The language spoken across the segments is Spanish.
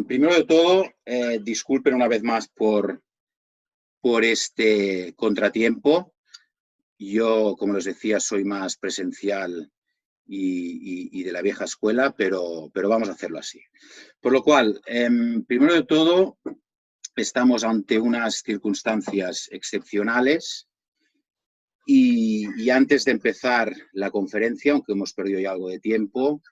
Primero de todo, disculpen una vez más por este contratiempo. Yo, como les decía, soy más presencial y de la vieja escuela, pero vamos a hacerlo así. Por lo cual, primero de todo, estamos ante unas circunstancias excepcionales y antes de empezar la conferencia, aunque hemos perdido ya algo de tiempo,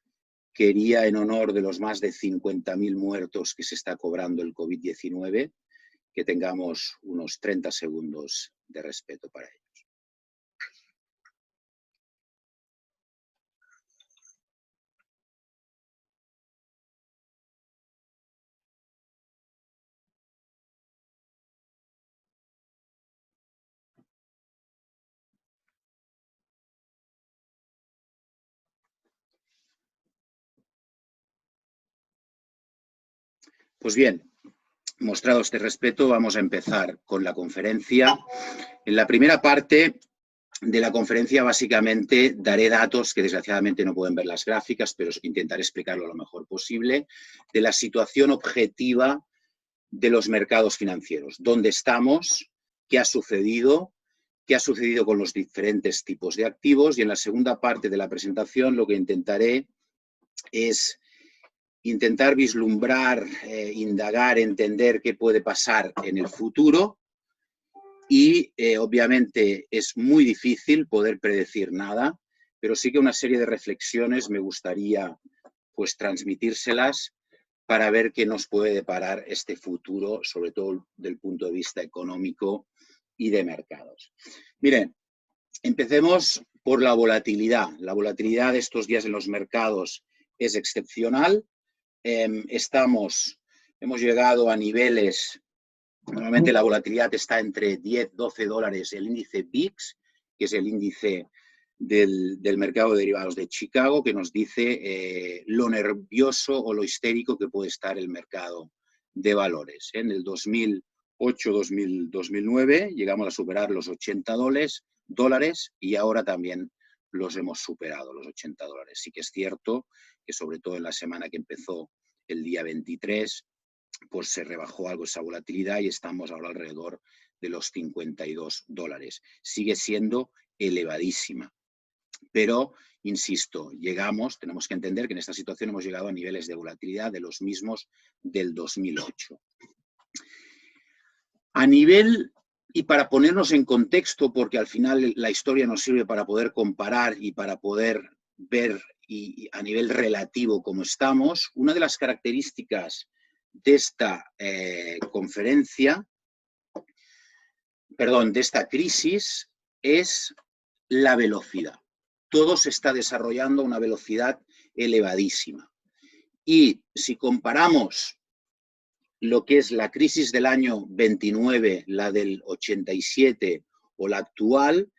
quería, en honor de los más de 50.000 muertos que se está cobrando el COVID-19, que tengamos unos 30 segundos de respeto para ellos. Pues bien, mostrado este respeto, vamos a empezar con la conferencia. En la primera parte de la conferencia, básicamente, daré datos que desgraciadamente no pueden ver las gráficas, pero intentaré explicarlo lo mejor posible, de la situación objetiva de los mercados financieros. ¿Dónde estamos? ¿Qué ha sucedido? ¿Qué ha sucedido con los diferentes tipos de activos? Y en la segunda parte de la presentación lo que intentaré es intentar vislumbrar, indagar, entender qué puede pasar en el futuro y obviamente es muy difícil poder predecir nada, pero sí que una serie de reflexiones me gustaría pues transmitírselas para ver qué nos puede deparar este futuro, sobre todo desde el punto de vista económico y de mercados. Miren, empecemos por la volatilidad. La volatilidad de estos días en los mercados es excepcional. Hemos llegado a niveles, normalmente la volatilidad está entre 10, 12 dólares, el índice VIX, que es el índice del mercado de derivados de Chicago, que nos dice lo nervioso o lo histérico que puede estar el mercado de valores. En el 2008-2009 llegamos a superar los 80 dólares y ahora también los hemos superado, los 80 dólares. Sí que es cierto que sobre todo en la semana que empezó el día 23, pues se rebajó algo esa volatilidad y estamos ahora alrededor de los 52 dólares. Sigue siendo elevadísima. Pero, insisto, tenemos que entender que en esta situación hemos llegado a niveles de volatilidad de los mismos del 2008. A nivel, y para ponernos en contexto, porque al final la historia nos sirve para poder comparar y para poder ver y a nivel relativo cómo estamos, una de las características de esta de esta crisis, es la velocidad. Todo se está desarrollando a una velocidad elevadísima. Y si comparamos lo que es la crisis del año 29, la del 87 o la actual,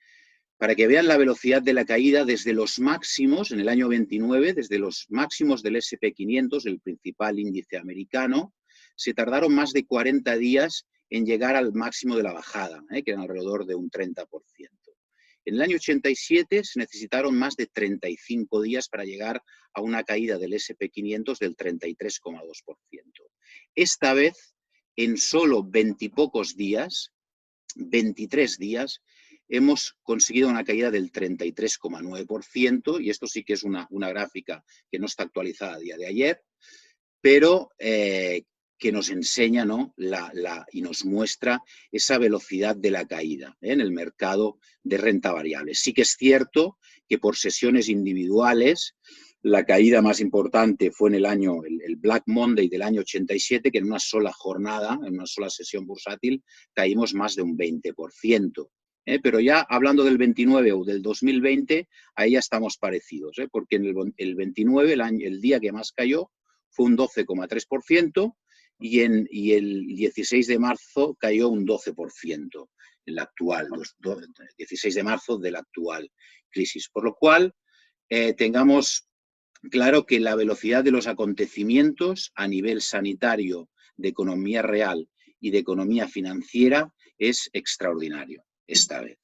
para que vean la velocidad de la caída desde los máximos, en el año 29, desde los máximos del S&P 500, el principal índice americano, se tardaron más de 40 días en llegar al máximo de la bajada, que era alrededor de un 30%. En el año 87 se necesitaron más de 35 días para llegar a una caída del S&P 500 del 33,2%. Esta vez, en solo 20 y pocos días, 23 días, hemos conseguido una caída del 33,9%, y esto sí que es una gráfica que no está actualizada a día de ayer, pero que nos enseña, ¿no? y nos muestra esa velocidad de la caída en el mercado de renta variable. Sí que es cierto que por sesiones individuales la caída más importante fue en el Black Monday del año 87, que en una sola jornada, en una sola sesión bursátil, caímos más de un 20%. Pero ya hablando del 29 o del 2020, ahí ya estamos parecidos, porque en el 29, el día que más cayó, fue un 12,3%, y el 16 de marzo cayó un 12%, el actual, 16 de marzo de la actual crisis. Por lo cual, tengamos claro que la velocidad de los acontecimientos a nivel sanitario, de economía real y de economía financiera es extraordinario esta vez.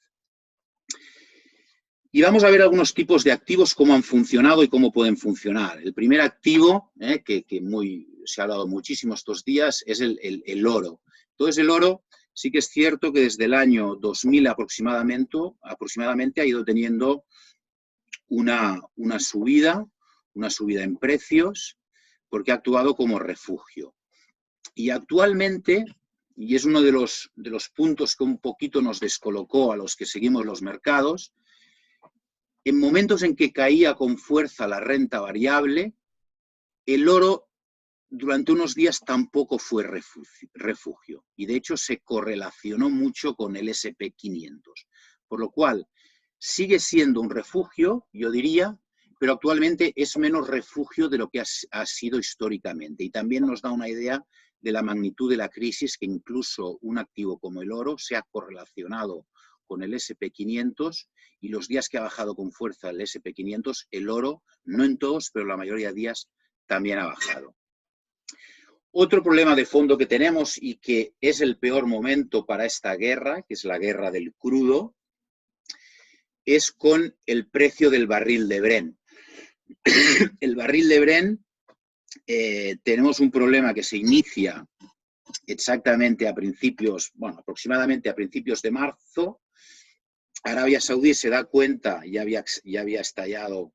Y vamos a ver algunos tipos de activos, cómo han funcionado y cómo pueden funcionar. El primer activo, que muy se ha hablado muchísimo estos días, es el oro. Entonces, el oro sí que es cierto que desde el año 2000 aproximadamente ha ido teniendo una subida en precios, porque ha actuado como refugio. Y actualmente, y es uno de los puntos que un poquito nos descolocó a los que seguimos los mercados, en momentos en que caía con fuerza la renta variable, el oro durante unos días tampoco fue refugio y de hecho se correlacionó mucho con el S&P 500, por lo cual sigue siendo un refugio, yo diría, pero actualmente es menos refugio de lo que ha sido históricamente, y también nos da una idea de la magnitud de la crisis, que incluso un activo como el oro se ha correlacionado con el S&P 500, y los días que ha bajado con fuerza el S&P 500, el oro, no en todos, pero la mayoría de días, también ha bajado. Otro problema de fondo que tenemos, y que es el peor momento para esta guerra, que es la guerra del crudo, es con el precio del barril de Brent. El barril de Brent, tenemos un problema que se inicia exactamente aproximadamente a principios de marzo. Arabia Saudí se da cuenta, ya había estallado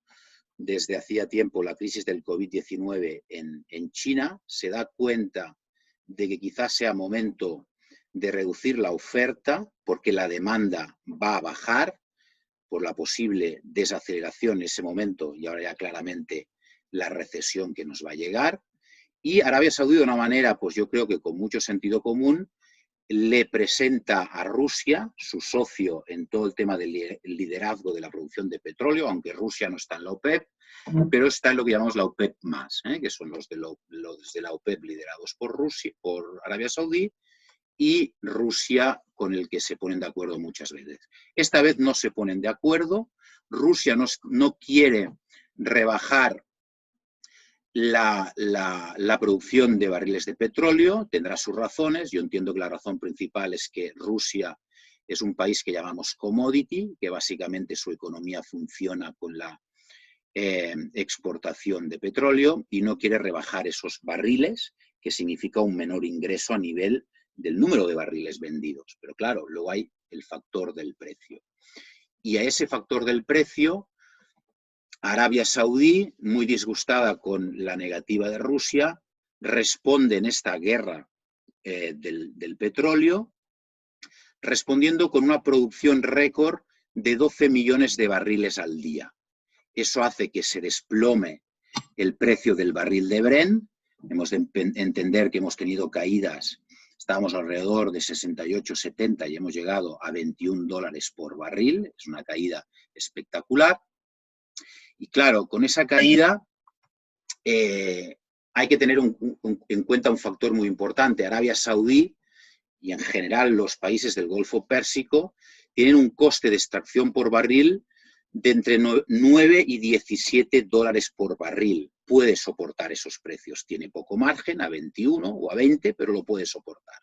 desde hacía tiempo la crisis del COVID-19 en China, se da cuenta de que quizás sea momento de reducir la oferta porque la demanda va a bajar por la posible desaceleración en ese momento, y ahora ya claramente la recesión que nos va a llegar. Y Arabia Saudí, de una manera, pues yo creo que con mucho sentido común, le presenta a Rusia, su socio en todo el tema del liderazgo de la producción de petróleo, aunque Rusia no está en la OPEP, pero está en lo que llamamos la OPEP+, que son los de la OPEP liderados por Arabia Saudí, y Rusia, con el que se ponen de acuerdo muchas veces. Esta vez no se ponen de acuerdo. Rusia no quiere rebajar la producción de barriles de petróleo, tendrá sus razones. Yo entiendo que la razón principal es que Rusia es un país que llamamos commodity, que básicamente su economía funciona con la exportación de petróleo, y no quiere rebajar esos barriles, que significa un menor ingreso a nivel del número de barriles vendidos. Pero claro, luego hay el factor del precio. Y a ese factor del precio, Arabia Saudí, muy disgustada con la negativa de Rusia, responde en esta guerra del petróleo, respondiendo con una producción récord de 12 millones de barriles al día. Eso hace que se desplome el precio del barril de Brent. Hemos de entender que hemos tenido caídas, estábamos alrededor de 68, 70 y hemos llegado a $21 por barril. Es una caída espectacular. Y claro, con esa caída hay que tener en cuenta un factor muy importante. Arabia Saudí y en general los países del Golfo Pérsico tienen un coste de extracción por barril de entre 9 y 17 dólares por barril. Puede soportar esos precios. Tiene poco margen, a 21 o a 20, pero lo puede soportar.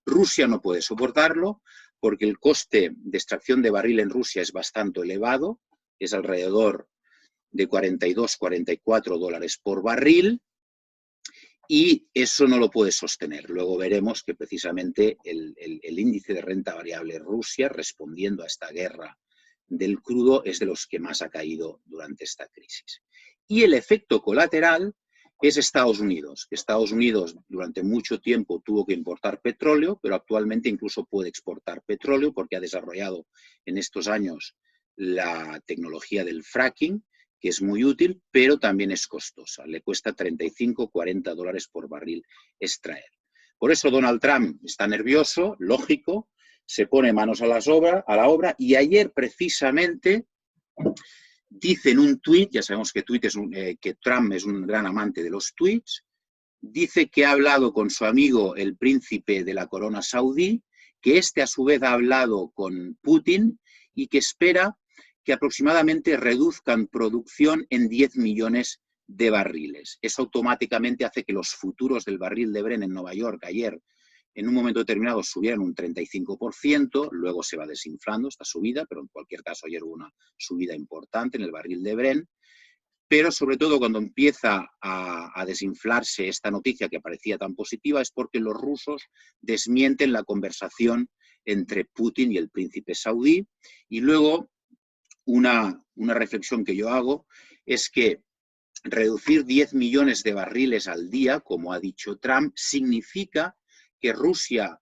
Rusia no puede soportarlo porque el coste de extracción de barril en Rusia es bastante elevado, es alrededor de 42, 44 dólares por barril, y eso no lo puede sostener. Luego veremos que precisamente el índice de renta variable Rusia, respondiendo a esta guerra del crudo, es de los que más ha caído durante esta crisis. Y el efecto colateral es Estados Unidos. Estados Unidos durante mucho tiempo tuvo que importar petróleo, pero actualmente incluso puede exportar petróleo porque ha desarrollado en estos años la tecnología del fracking, que es muy útil, pero también es costosa. Le cuesta 35, 40 dólares por barril extraer. Por eso Donald Trump está nervioso, lógico, se pone manos a la obra, y ayer precisamente dice en un tuit, ya sabemos que Trump es un gran amante de los tuits, dice que ha hablado con su amigo el príncipe de la corona saudí, que este a su vez ha hablado con Putin y que espera que aproximadamente reduzcan producción en 10 millones de barriles. Eso automáticamente hace que los futuros del barril de Brent en Nueva York ayer, en un momento determinado, subieran un 35%, luego se va desinflando esta subida, pero en cualquier caso ayer hubo una subida importante en el barril de Brent, pero sobre todo cuando empieza a desinflarse esta noticia que parecía tan positiva es porque los rusos desmienten la conversación entre Putin y el príncipe saudí. Y luego una reflexión que yo hago es que reducir 10 millones de barriles al día, como ha dicho Trump, significa que Rusia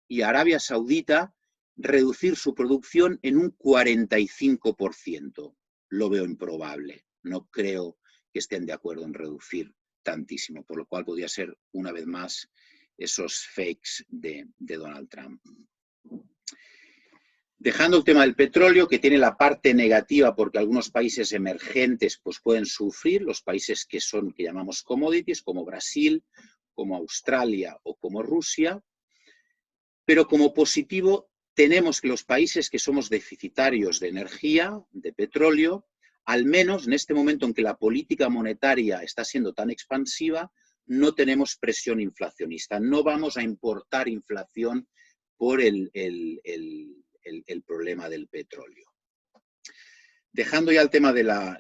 y Arabia Saudita reducir su producción en un 45%. Lo veo improbable. No creo que estén de acuerdo en reducir tantísimo, por lo cual podría ser, una vez más, esos fakes de Donald Trump. Dejando el tema del petróleo, que tiene la parte negativa porque algunos países emergentes pues, pueden sufrir, los países que llamamos commodities, como Brasil, como Australia o como Rusia, pero como positivo tenemos que los países que somos deficitarios de energía, de petróleo, al menos en este momento en que la política monetaria está siendo tan expansiva, no tenemos presión inflacionista, no vamos a importar inflación por el problema del petróleo. Dejando ya el tema de la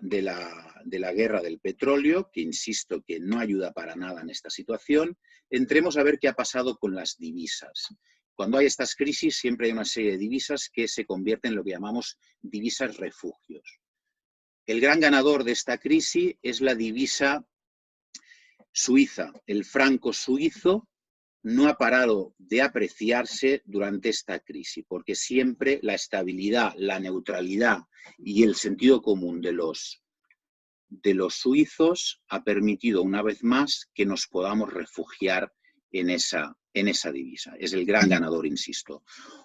guerra del petróleo, que insisto que no ayuda para nada en esta situación, entremos a ver qué ha pasado con las divisas. Cuando hay estas crisis siempre hay una serie de divisas que se convierten en lo que llamamos divisas refugios. El gran ganador de esta crisis es la divisa suiza. El franco suizo no ha parado de apreciarse durante esta crisis, porque siempre la estabilidad, la neutralidad y el sentido común de los suizos ha permitido una vez más que nos podamos refugiar en esa divisa. Es el gran ganador, insisto.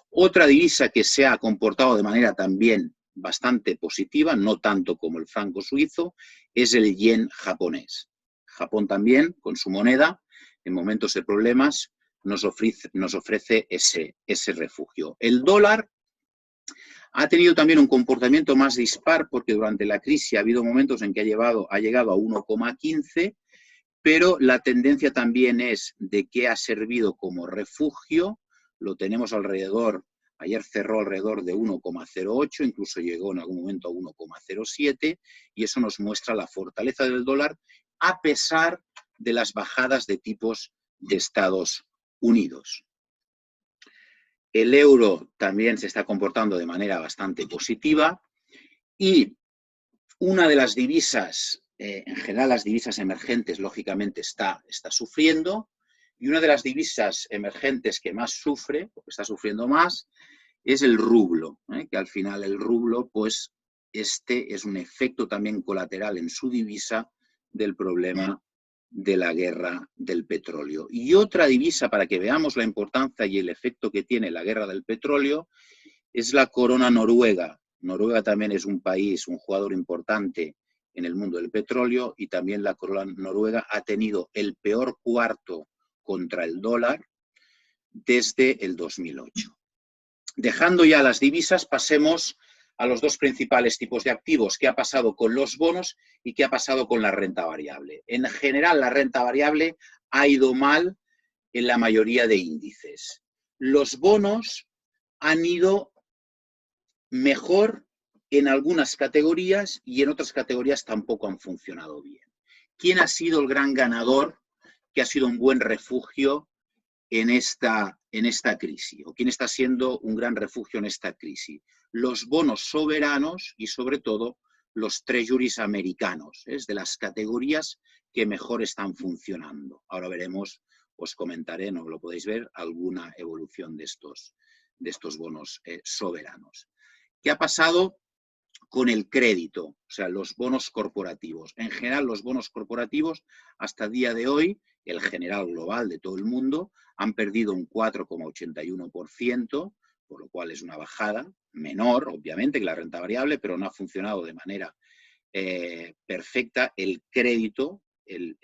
Otra divisa que se ha comportado de manera también bastante positiva, no tanto como el franco suizo, es el yen japonés. Japón también, con su moneda, en momentos de problemas, nos ofrece ese refugio. El dólar ha tenido también un comportamiento más dispar porque durante la crisis ha habido momentos en que ha llegado a 1,15, pero la tendencia también es de que ha servido como refugio. Lo tenemos alrededor, ayer cerró alrededor de 1,08, incluso llegó en algún momento a 1,07, y eso nos muestra la fortaleza del dólar a pesar de las bajadas de tipos de Estados Unidos. El euro también se está comportando de manera bastante positiva y una de las divisas, en general las divisas emergentes, lógicamente está sufriendo, y una de las divisas emergentes que más sufre, o que está sufriendo más, es el rublo, que al final el rublo, pues este es un efecto también colateral en su divisa del problema de la guerra del petróleo. Y otra divisa, para que veamos la importancia y el efecto que tiene la guerra del petróleo, es la corona noruega. Noruega también es un país, un jugador importante en el mundo del petróleo, y también la corona noruega ha tenido el peor cuarto contra el dólar desde el 2008. Dejando ya las divisas, pasemos a los dos principales tipos de activos. ¿Qué ha pasado con los bonos y qué ha pasado con la renta variable? En general, la renta variable ha ido mal en la mayoría de índices. Los bonos han ido mejor en algunas categorías y en otras categorías tampoco han funcionado bien. ¿Quién ha sido el gran ganador, que ha sido un buen refugio en esta crisis? ¿O quién está siendo un gran refugio en esta crisis? Los bonos soberanos y, sobre todo, los treasuries americanos. Es de las categorías que mejor están funcionando. Ahora veremos, os comentaré, no lo podéis ver, alguna evolución de estos bonos soberanos. ¿Qué ha pasado con el crédito? O sea, los bonos corporativos. En general, los bonos corporativos, hasta el día de hoy, el general global de todo el mundo, han perdido un 4,81%, por lo cual es una bajada menor, obviamente, que la renta variable, pero no ha funcionado de manera perfecta el crédito, el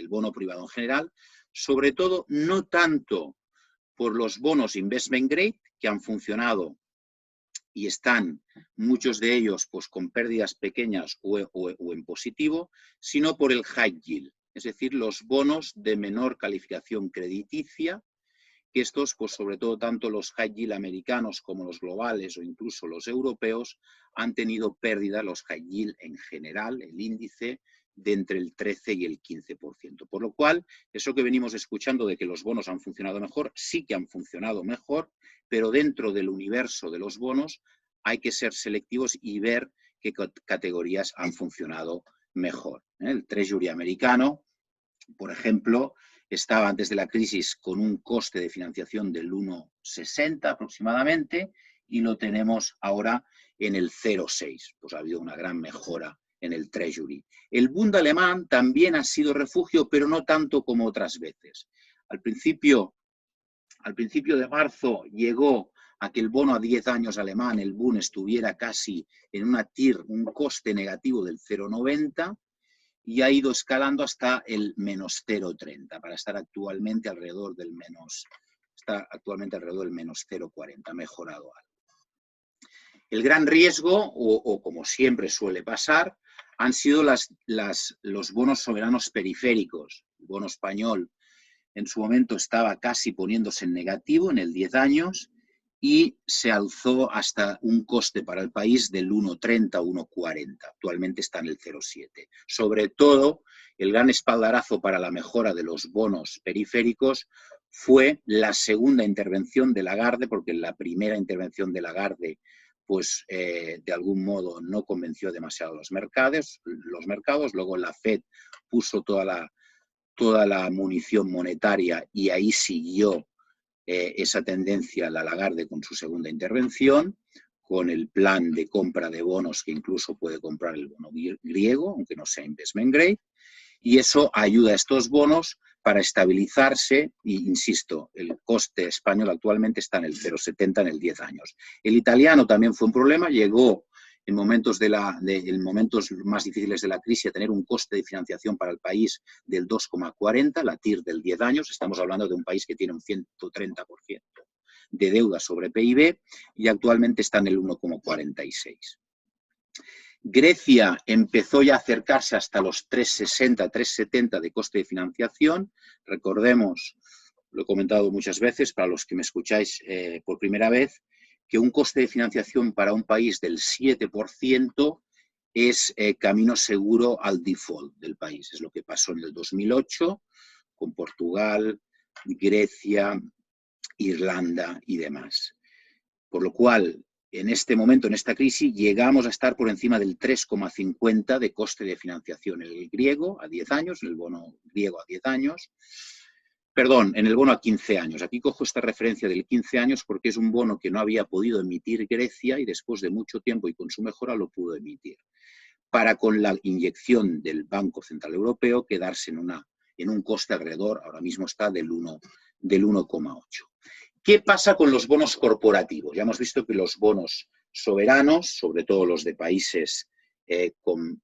bono privado en general, sobre todo no tanto por los bonos investment grade, que han funcionado y están muchos de ellos pues, con pérdidas pequeñas o en positivo, sino por el high yield, es decir, los bonos de menor calificación crediticia, que estos, pues sobre todo tanto los high yield americanos como los globales o incluso los europeos, han tenido pérdida, los high yield en general, el índice, de entre el 13 y el 15%. Por lo cual, eso que venimos escuchando de que los bonos han funcionado mejor, sí que han funcionado mejor, pero dentro del universo de los bonos hay que ser selectivos y ver qué categorías han funcionado mejor. El Treasury americano, por ejemplo, estaba antes de la crisis con un coste de financiación del 1,60 aproximadamente y lo tenemos ahora en el 0,6. Pues ha habido una gran mejora en el Treasury. El Bund alemán también ha sido refugio, pero no tanto como otras veces. Al principio de marzo llegó a que el bono a 10 años alemán, el Bund, estuviera casi en una TIR, un coste negativo del 0,90, y ha ido escalando hasta el menos 0,30 para estar actualmente alrededor del menos 0,40, ha mejorado algo. El gran riesgo, o como siempre suele pasar, han sido los bonos soberanos periféricos. El bono español en su momento estaba casi poniéndose en negativo en el 10 años y se alzó hasta un coste para el país del 1,30, 1,40. Actualmente está en el 0,7. Sobre todo, el gran espaldarazo para la mejora de los bonos periféricos fue la segunda intervención de Lagarde, porque la primera intervención de Lagarde pues de algún modo no convenció demasiado a los mercados. Luego la Fed puso toda la munición monetaria y ahí siguió esa tendencia la Lagarde con su segunda intervención, con el plan de compra de bonos que incluso puede comprar el bono griego, aunque no sea investment grade, y eso ayuda a estos bonos para estabilizarse, e insisto, el coste español actualmente está en el 0,70 en el 10 años. El italiano también fue un problema, llegó en momentos más difíciles de la crisis a tener un coste de financiación para el país del 2,40, la TIR del 10 años, estamos hablando de un país que tiene un 130% de deuda sobre PIB y actualmente está en el 1,46. Grecia empezó ya a acercarse hasta los 3,60, 3,70 de coste de financiación. Recordemos, lo he comentado muchas veces, para los que me escucháis por primera vez, que un coste de financiación para un país del 7% es camino seguro al default del país. Es lo que pasó en el 2008 con Portugal, Grecia, Irlanda y demás. Por lo cual, en este momento, en esta crisis, llegamos a estar por encima del 3,50 de coste de financiación en el griego a 10 años, en el bono griego a 10 años, perdón, en el bono a 15 años. Aquí cojo esta referencia del 15 años porque es un bono que no había podido emitir Grecia y después de mucho tiempo y con su mejora lo pudo emitir, para con la inyección del Banco Central Europeo quedarse en un coste alrededor, ahora mismo está del 1,8. ¿Qué pasa con los bonos corporativos? Ya hemos visto que los bonos soberanos, sobre todo los de países con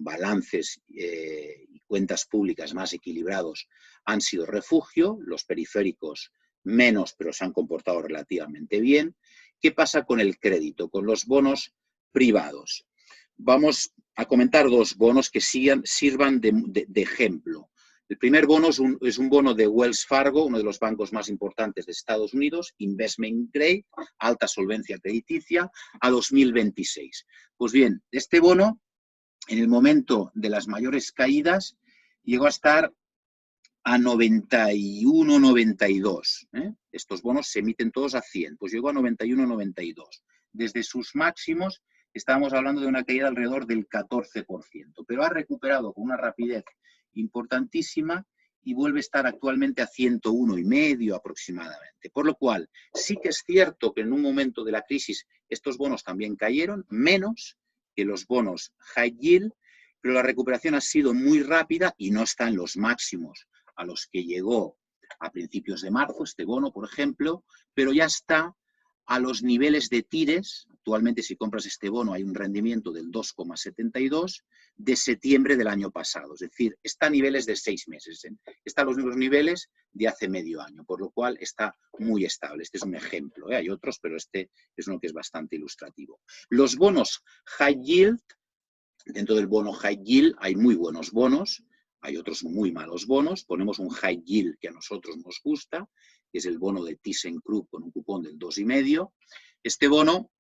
balances y cuentas públicas más equilibrados, han sido refugio, los periféricos menos, pero se han comportado relativamente bien. ¿Qué pasa con el crédito, con los bonos privados? Vamos a comentar dos bonos que sirvan de ejemplo. El primer bono es un bono de Wells Fargo, uno de los bancos más importantes de Estados Unidos, investment grade, alta solvencia crediticia, a 2026. Pues bien, este bono, en el momento de las mayores caídas, llegó a estar a 91, 92. Estos bonos se emiten todos a 100, pues llegó a 91, 92. Desde sus máximos estábamos hablando de una caída alrededor del 14%, pero ha recuperado con una rapidez importantísima y vuelve a estar actualmente a 101,5 aproximadamente. Por lo cual, sí que es cierto que en un momento de la crisis estos bonos también cayeron, menos que los bonos high yield, pero la recuperación ha sido muy rápida y no está en los máximos a los que llegó a principios de marzo, este bono, por ejemplo, pero ya está a los niveles de TIRES. Actualmente, si compras este bono, hay un rendimiento del 2,72 de septiembre del año pasado. Es decir, está a niveles de 6 meses. Está a los mismos niveles de hace medio año, por lo cual está muy estable. Este es un ejemplo. Hay otros, pero este es uno que es bastante ilustrativo. Los bonos high yield, dentro del bono high yield hay muy buenos bonos. Hay otros muy malos bonos. Ponemos un high yield que a nosotros nos gusta, que es el bono de ThyssenKrupp con un cupón del 2,5. Este bono,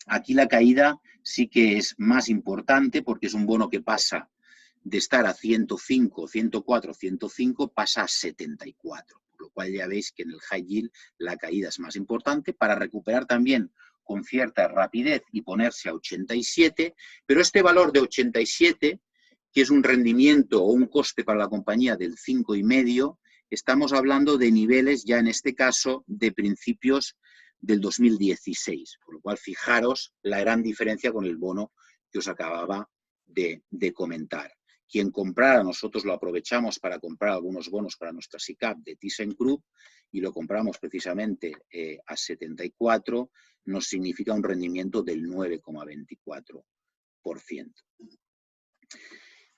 aquí la caída sí que es más importante porque es un bono que pasa de estar a 105, 104, 105, pasa a 74. Por lo cual ya veis que en el high yield la caída es más importante para recuperar también con cierta rapidez y ponerse a 87, pero este valor de 87, que es un rendimiento o un coste para la compañía del 5,5, estamos hablando de niveles ya en este caso de principios del 2016, por lo cual fijaros la gran diferencia con el bono que os acababa de comentar. Quien comprara, nosotros lo aprovechamos para comprar algunos bonos para nuestra SICAV de ThyssenKrupp y lo compramos precisamente a 74, nos significa un rendimiento del 9,24%.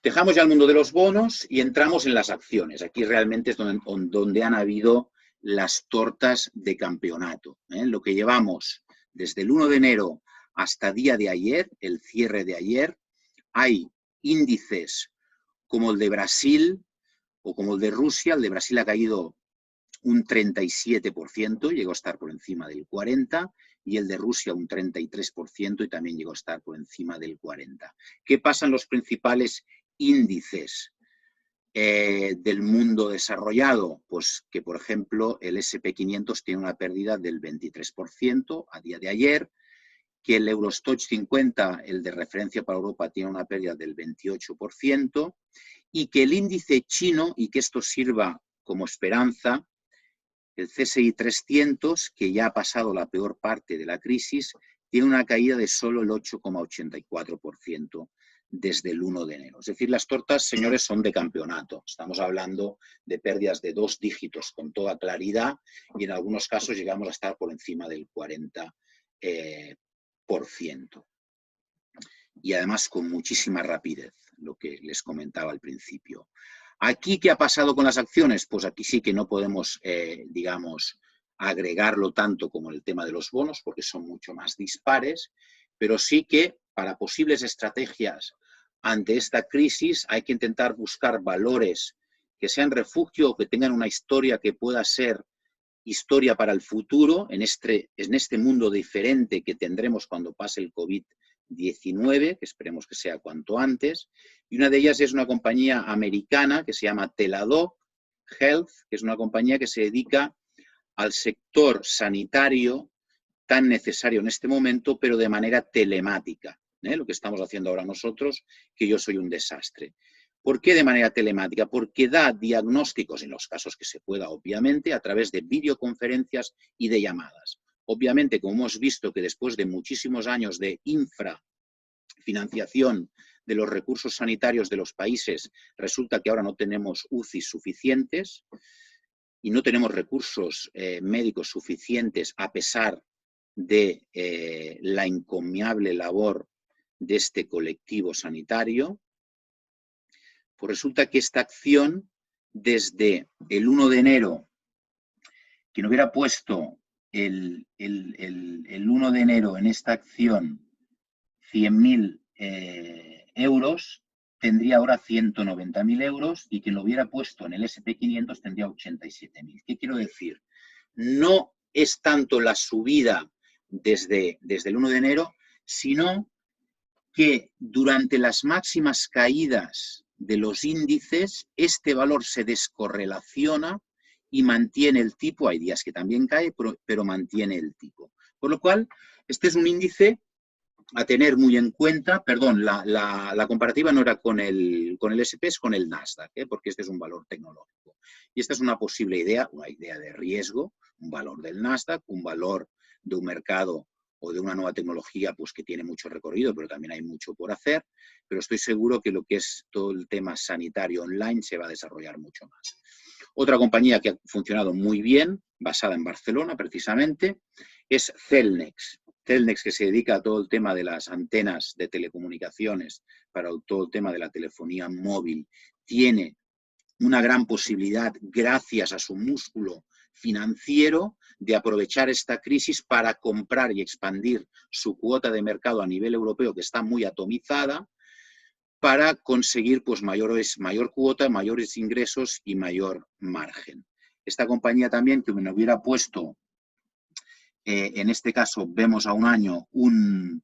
Dejamos ya el mundo de los bonos y entramos en las acciones. Aquí realmente es donde han habido las tortas de campeonato. Lo que llevamos desde el 1 de enero hasta día de ayer, el cierre de ayer, hay índices como el de Brasil o como el de Rusia. El de Brasil ha caído un 37%, llegó a estar por encima del 40%, y el de Rusia un 33% y también llegó a estar por encima del 40%. ¿Qué pasa en los principales índices del mundo desarrollado? Pues que, por ejemplo, el SP500 tiene una pérdida del 23% a día de ayer, que el Eurostoxx 50, el de referencia para Europa, tiene una pérdida del 28%, y que el índice chino, y que esto sirva como esperanza, el CSI 300, que ya ha pasado la peor parte de la crisis, tiene una caída de solo el 8,84% desde el 1 de enero. Es decir, las tortas, señores, son de campeonato. Estamos hablando de pérdidas de 2 dígitos con toda claridad y en algunos casos llegamos a estar por encima del 40%. Y además con muchísima rapidez, lo que les comentaba al principio. ¿Aquí qué ha pasado con las acciones? Pues aquí sí que no podemos, digamos, agregarlo tanto como el tema de los bonos, porque son mucho más dispares, pero sí que para posibles estrategias ante esta crisis hay que intentar buscar valores que sean refugio o que tengan una historia que pueda ser historia para el futuro en este mundo diferente que tendremos cuando pase el COVID-19, que esperemos que sea cuanto antes. Y una de ellas es una compañía americana que se llama Teladoc Health, que es una compañía que se dedica al sector sanitario tan necesario en este momento, pero de manera telemática. Lo que estamos haciendo ahora nosotros, que yo soy un desastre. ¿Por qué de manera telemática? Porque da diagnósticos, en los casos que se pueda, obviamente, a través de videoconferencias y de llamadas. Obviamente, como hemos visto que después de muchísimos años de infrafinanciación de los recursos sanitarios de los países, resulta que ahora no tenemos UCIs suficientes y no tenemos recursos médicos suficientes a pesar de la encomiable labor de este colectivo sanitario. Pues resulta que esta acción, desde el 1 de enero, quien hubiera puesto el 1 de enero en esta acción 100.000 euros, tendría ahora 190.000 euros, y quien lo hubiera puesto en el SP500 tendría 87.000. ¿Qué quiero decir? No es tanto la subida desde el 1 de enero, sino que durante las máximas caídas de los índices, este valor se descorrelaciona y mantiene el tipo. Hay días que también cae, pero mantiene el tipo. Por lo cual, este es un índice a tener muy en cuenta. Perdón, la comparativa no era con el SP, es con el Nasdaq, porque este es un valor tecnológico. Y esta es una posible idea, una idea de riesgo, un valor del Nasdaq, un valor de un mercado o de una nueva tecnología pues que tiene mucho recorrido, pero también hay mucho por hacer. Pero estoy seguro que lo que es todo el tema sanitario online se va a desarrollar mucho más. Otra compañía que ha funcionado muy bien, basada en Barcelona precisamente, es Cellnex. Cellnex, que se dedica a todo el tema de las antenas de telecomunicaciones para todo el tema de la telefonía móvil, tiene una gran posibilidad, gracias a su músculo financiero, de aprovechar esta crisis para comprar y expandir su cuota de mercado a nivel europeo, que está muy atomizada. para conseguir pues, mayor cuota, mayores ingresos y mayor margen. Esta compañía también que me hubiera puesto, en este caso vemos a un año, en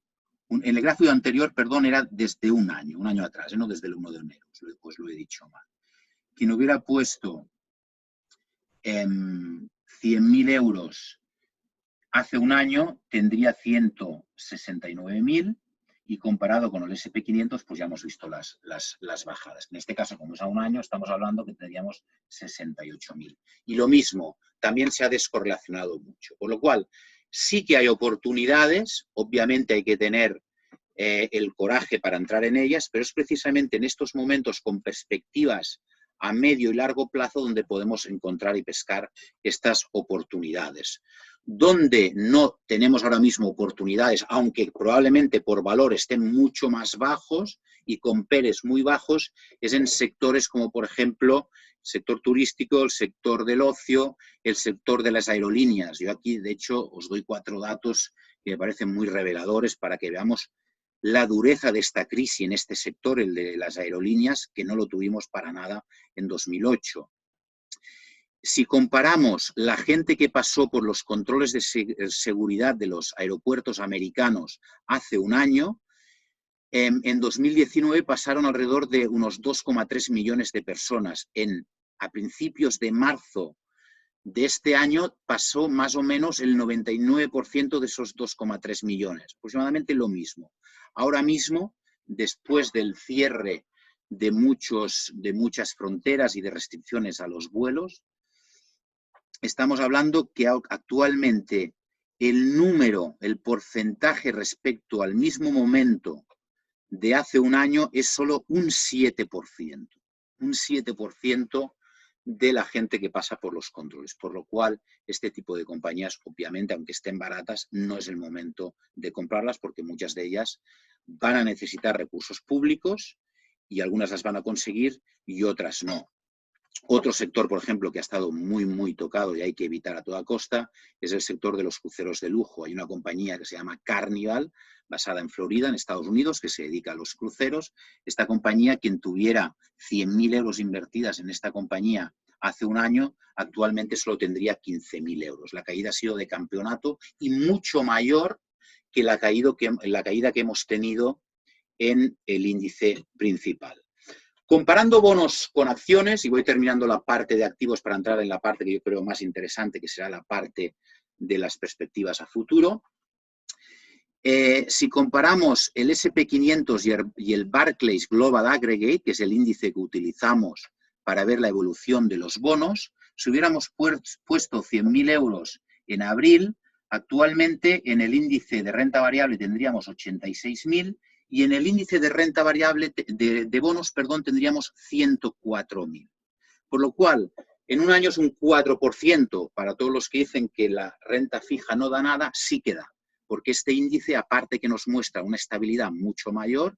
el gráfico anterior, perdón, era desde un año atrás, no desde el 1 de enero, pues lo he dicho mal. Quien hubiera puesto 100.000 euros hace un año tendría 169.000 y comparado con el SP500 pues ya hemos visto las bajadas. En este caso, como es a un año, estamos hablando que tendríamos 68.000. Y lo mismo, también se ha descorrelacionado mucho. Por lo cual, sí que hay oportunidades, obviamente hay que tener el coraje para entrar en ellas, pero es precisamente en estos momentos con perspectivas a medio y largo plazo donde podemos encontrar y pescar estas oportunidades. Donde no tenemos ahora mismo oportunidades, aunque probablemente por valor estén mucho más bajos y con PERs muy bajos, es en sectores como, por ejemplo, el sector turístico, el sector del ocio, el sector de las aerolíneas. Yo aquí, de hecho, os doy 4 datos que me parecen muy reveladores para que veamos la dureza de esta crisis en este sector, el de las aerolíneas, que no lo tuvimos para nada en 2008. Si comparamos la gente que pasó por los controles de seguridad de los aeropuertos americanos hace un año, en 2019 pasaron alrededor de unos 2,3 millones de personas. A principios de marzo de este año pasó más o menos el 99% de esos 2,3 millones, aproximadamente lo mismo. Ahora mismo, después del cierre de muchas fronteras y de restricciones a los vuelos, estamos hablando que actualmente el porcentaje respecto al mismo momento de hace un año es solo un 7%. Un 7% de la gente que pasa por los controles, por lo cual este tipo de compañías, obviamente, aunque estén baratas, no es el momento de comprarlas porque muchas de ellas van a necesitar recursos públicos y algunas las van a conseguir y otras no. Otro sector, por ejemplo, que ha estado muy tocado y hay que evitar a toda costa es el sector de los cruceros de lujo. Hay una compañía que se llama Carnival, basada en Florida, en Estados Unidos, que se dedica a los cruceros. Esta compañía, quien tuviera 100.000 euros invertidas en esta compañía hace un año, actualmente solo tendría 15.000 euros. La caída ha sido de campeonato y mucho mayor que la caída que hemos tenido en el índice principal. Comparando bonos con acciones, y voy terminando la parte de activos para entrar en la parte que yo creo más interesante, que será la parte de las perspectivas a futuro. Si comparamos el SP500 y el Barclays Global Aggregate, que es el índice que utilizamos para ver la evolución de los bonos, si hubiéramos puesto 100.000 euros en abril, actualmente en el índice de renta variable tendríamos 86.000 y en el índice de renta variable de bonos, perdón, tendríamos 104.000. Por lo cual, en un año es un 4%, para todos los que dicen que la renta fija no da nada, sí que da, porque este índice, aparte que nos muestra una estabilidad mucho mayor,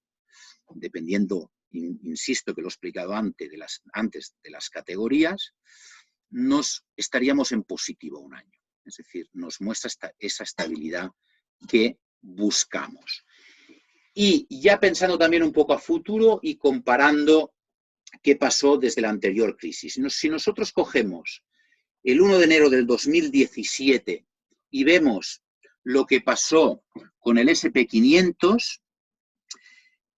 dependiendo, insisto que lo he explicado antes de las categorías, nos estaríamos en positivo un año. Es decir, nos muestra esa estabilidad que buscamos. Y ya pensando también un poco a futuro y comparando qué pasó desde la anterior crisis. Si nosotros cogemos el 1 de enero del 2017 y vemos lo que pasó con el SP500,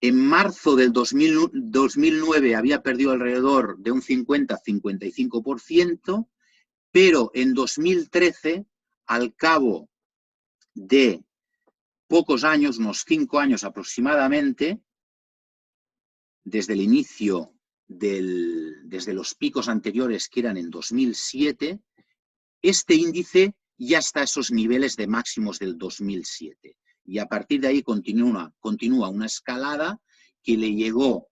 en marzo del 2009 había perdido alrededor de un 50-55%, pero en 2013, al cabo de pocos años, unos 5 años aproximadamente, desde el inicio, desde los picos anteriores que eran en 2007, este índice ya está a esos niveles de máximos del 2007. Y a partir de ahí continúa una escalada que le llevó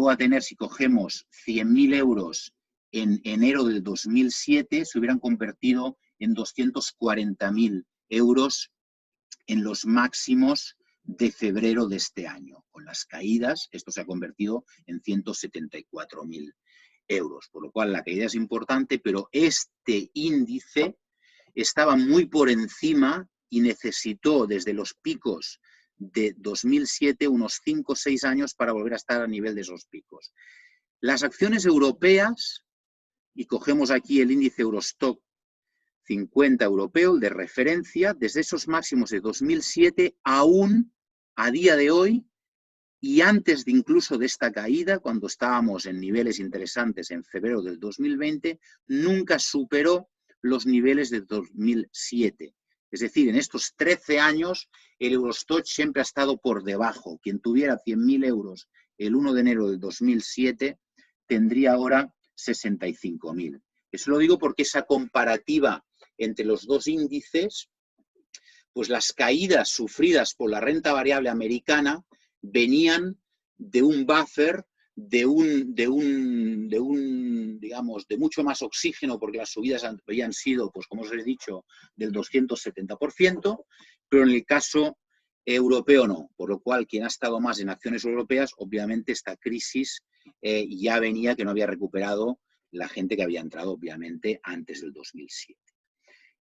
a tener, si cogemos 100.000 euros en enero del 2007, se hubieran convertido en 240.000 euros en los máximos de febrero de este año. Con las caídas, esto se ha convertido en 174.000 euros, por lo cual la caída es importante, pero este índice estaba muy por encima y necesitó desde los picos de 2007 unos 5 o 6 años para volver a estar a nivel de esos picos. Las acciones europeas, y cogemos aquí el índice Eurostock 50 europeo, el de referencia, desde esos máximos de 2007 aún a día de hoy, y antes de incluso de esta caída, cuando estábamos en niveles interesantes en febrero del 2020, nunca superó los niveles de 2007. Es decir, en estos 13 años el Eurostock siempre ha estado por debajo. Quien tuviera 100.000 euros el 1 de enero del 2007 tendría ahora 65.000. Eso lo digo porque esa comparativa entre los dos índices, pues las caídas sufridas por la renta variable americana venían de un buffer, digamos, de mucho más oxígeno, porque las subidas habían sido, pues como os he dicho, del 270%, pero en el caso europeo no, por lo cual quien ha estado más en acciones europeas, obviamente esta crisis ya venía, que no había recuperado la gente que había entrado, obviamente, antes del 2007.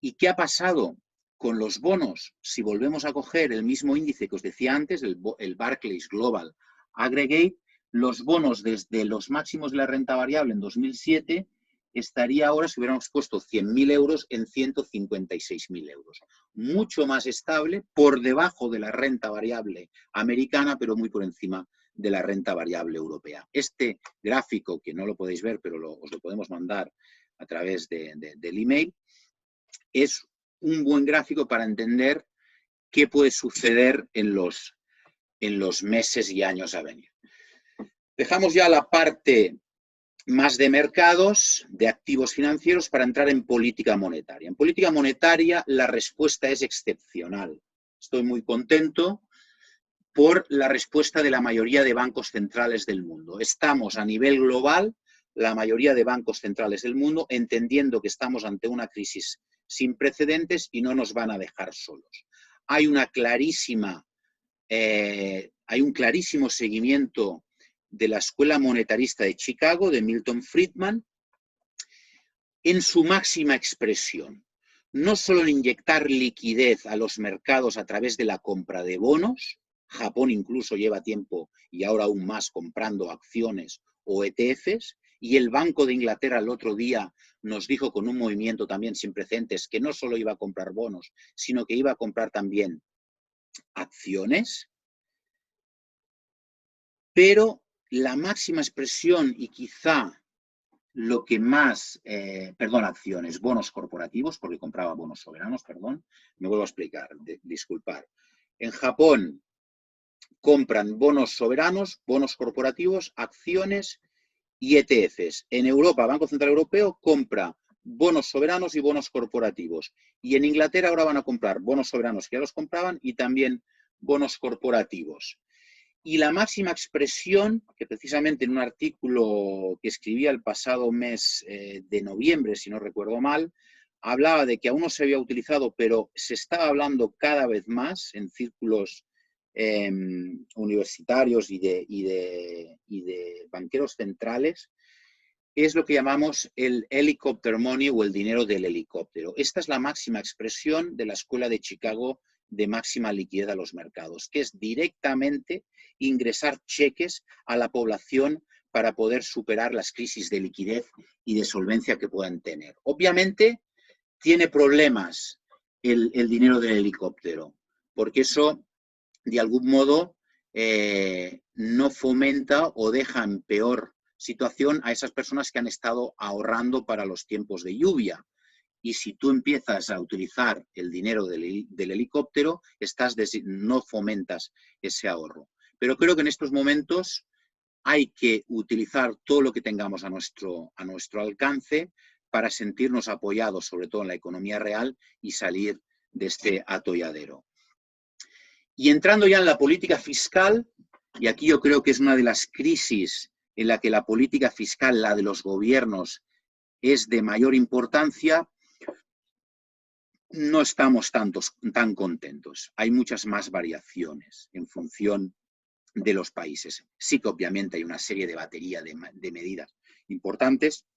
¿Y qué ha pasado con los bonos? Si volvemos a coger el mismo índice que os decía antes, el Barclays Global Aggregate, los bonos desde los máximos de la renta variable en 2007 estaría ahora, si hubiéramos puesto 100.000 euros, en 156.000 euros. Mucho más estable, por debajo de la renta variable americana, pero muy por encima de la renta variable europea. Este gráfico, que no lo podéis ver, pero os lo podemos mandar a través del email, es un buen gráfico para entender qué puede suceder en los meses y años a venir. Dejamos ya la parte más de mercados, de activos financieros, para entrar en política monetaria. En política monetaria la respuesta es excepcional. Estoy muy contento por la respuesta de la mayoría de bancos centrales del mundo. Estamos a nivel global, la mayoría de bancos centrales del mundo, entendiendo que estamos ante una crisis sin precedentes y no nos van a dejar solos. Hay un clarísimo seguimiento de la Escuela Monetarista de Chicago, de Milton Friedman, en su máxima expresión. No solo en inyectar liquidez a los mercados a través de la compra de bonos, Japón incluso lleva tiempo y ahora aún más comprando acciones o ETFs, y el Banco de Inglaterra el otro día nos dijo con un movimiento también sin precedentes que no solo iba a comprar bonos, sino que iba a comprar también acciones. Pero la máxima expresión y quizá lo que más, acciones, bonos corporativos, porque compraba bonos soberanos, me vuelvo a explicar, disculpar. En Japón compran bonos soberanos, bonos corporativos, acciones y ETFs. En Europa, Banco Central Europeo compra bonos soberanos y bonos corporativos. Y en Inglaterra ahora van a comprar bonos soberanos que ya los compraban y también bonos corporativos. Y la máxima expresión, que precisamente en un artículo que escribía el pasado mes de noviembre, si no recuerdo mal, hablaba de que aún no se había utilizado, pero se estaba hablando cada vez más en círculos universitarios y de banqueros centrales, es lo que llamamos el helicopter money o el dinero del helicóptero. Esta es la máxima expresión de la Escuela de Chicago de máxima liquidez a los mercados, que es directamente ingresar cheques a la población para poder superar las crisis de liquidez y de solvencia que puedan tener. Obviamente tiene problemas el dinero del helicóptero, porque eso de algún modo no fomenta o deja en peor situación a esas personas que han estado ahorrando para los tiempos de lluvia. Y si tú empiezas a utilizar el dinero del helicóptero, no fomentas ese ahorro. Pero creo que en estos momentos hay que utilizar todo lo que tengamos a nuestro alcance para sentirnos apoyados, sobre todo en la economía real, y salir de este atolladero. Y entrando ya en la política fiscal, y aquí yo creo que es una de las crisis en la que la política fiscal, la de los gobiernos, es de mayor importancia, no estamos tan contentos. Hay muchas más variaciones en función de los países. Sí que obviamente hay una serie de batería de medidas importantes,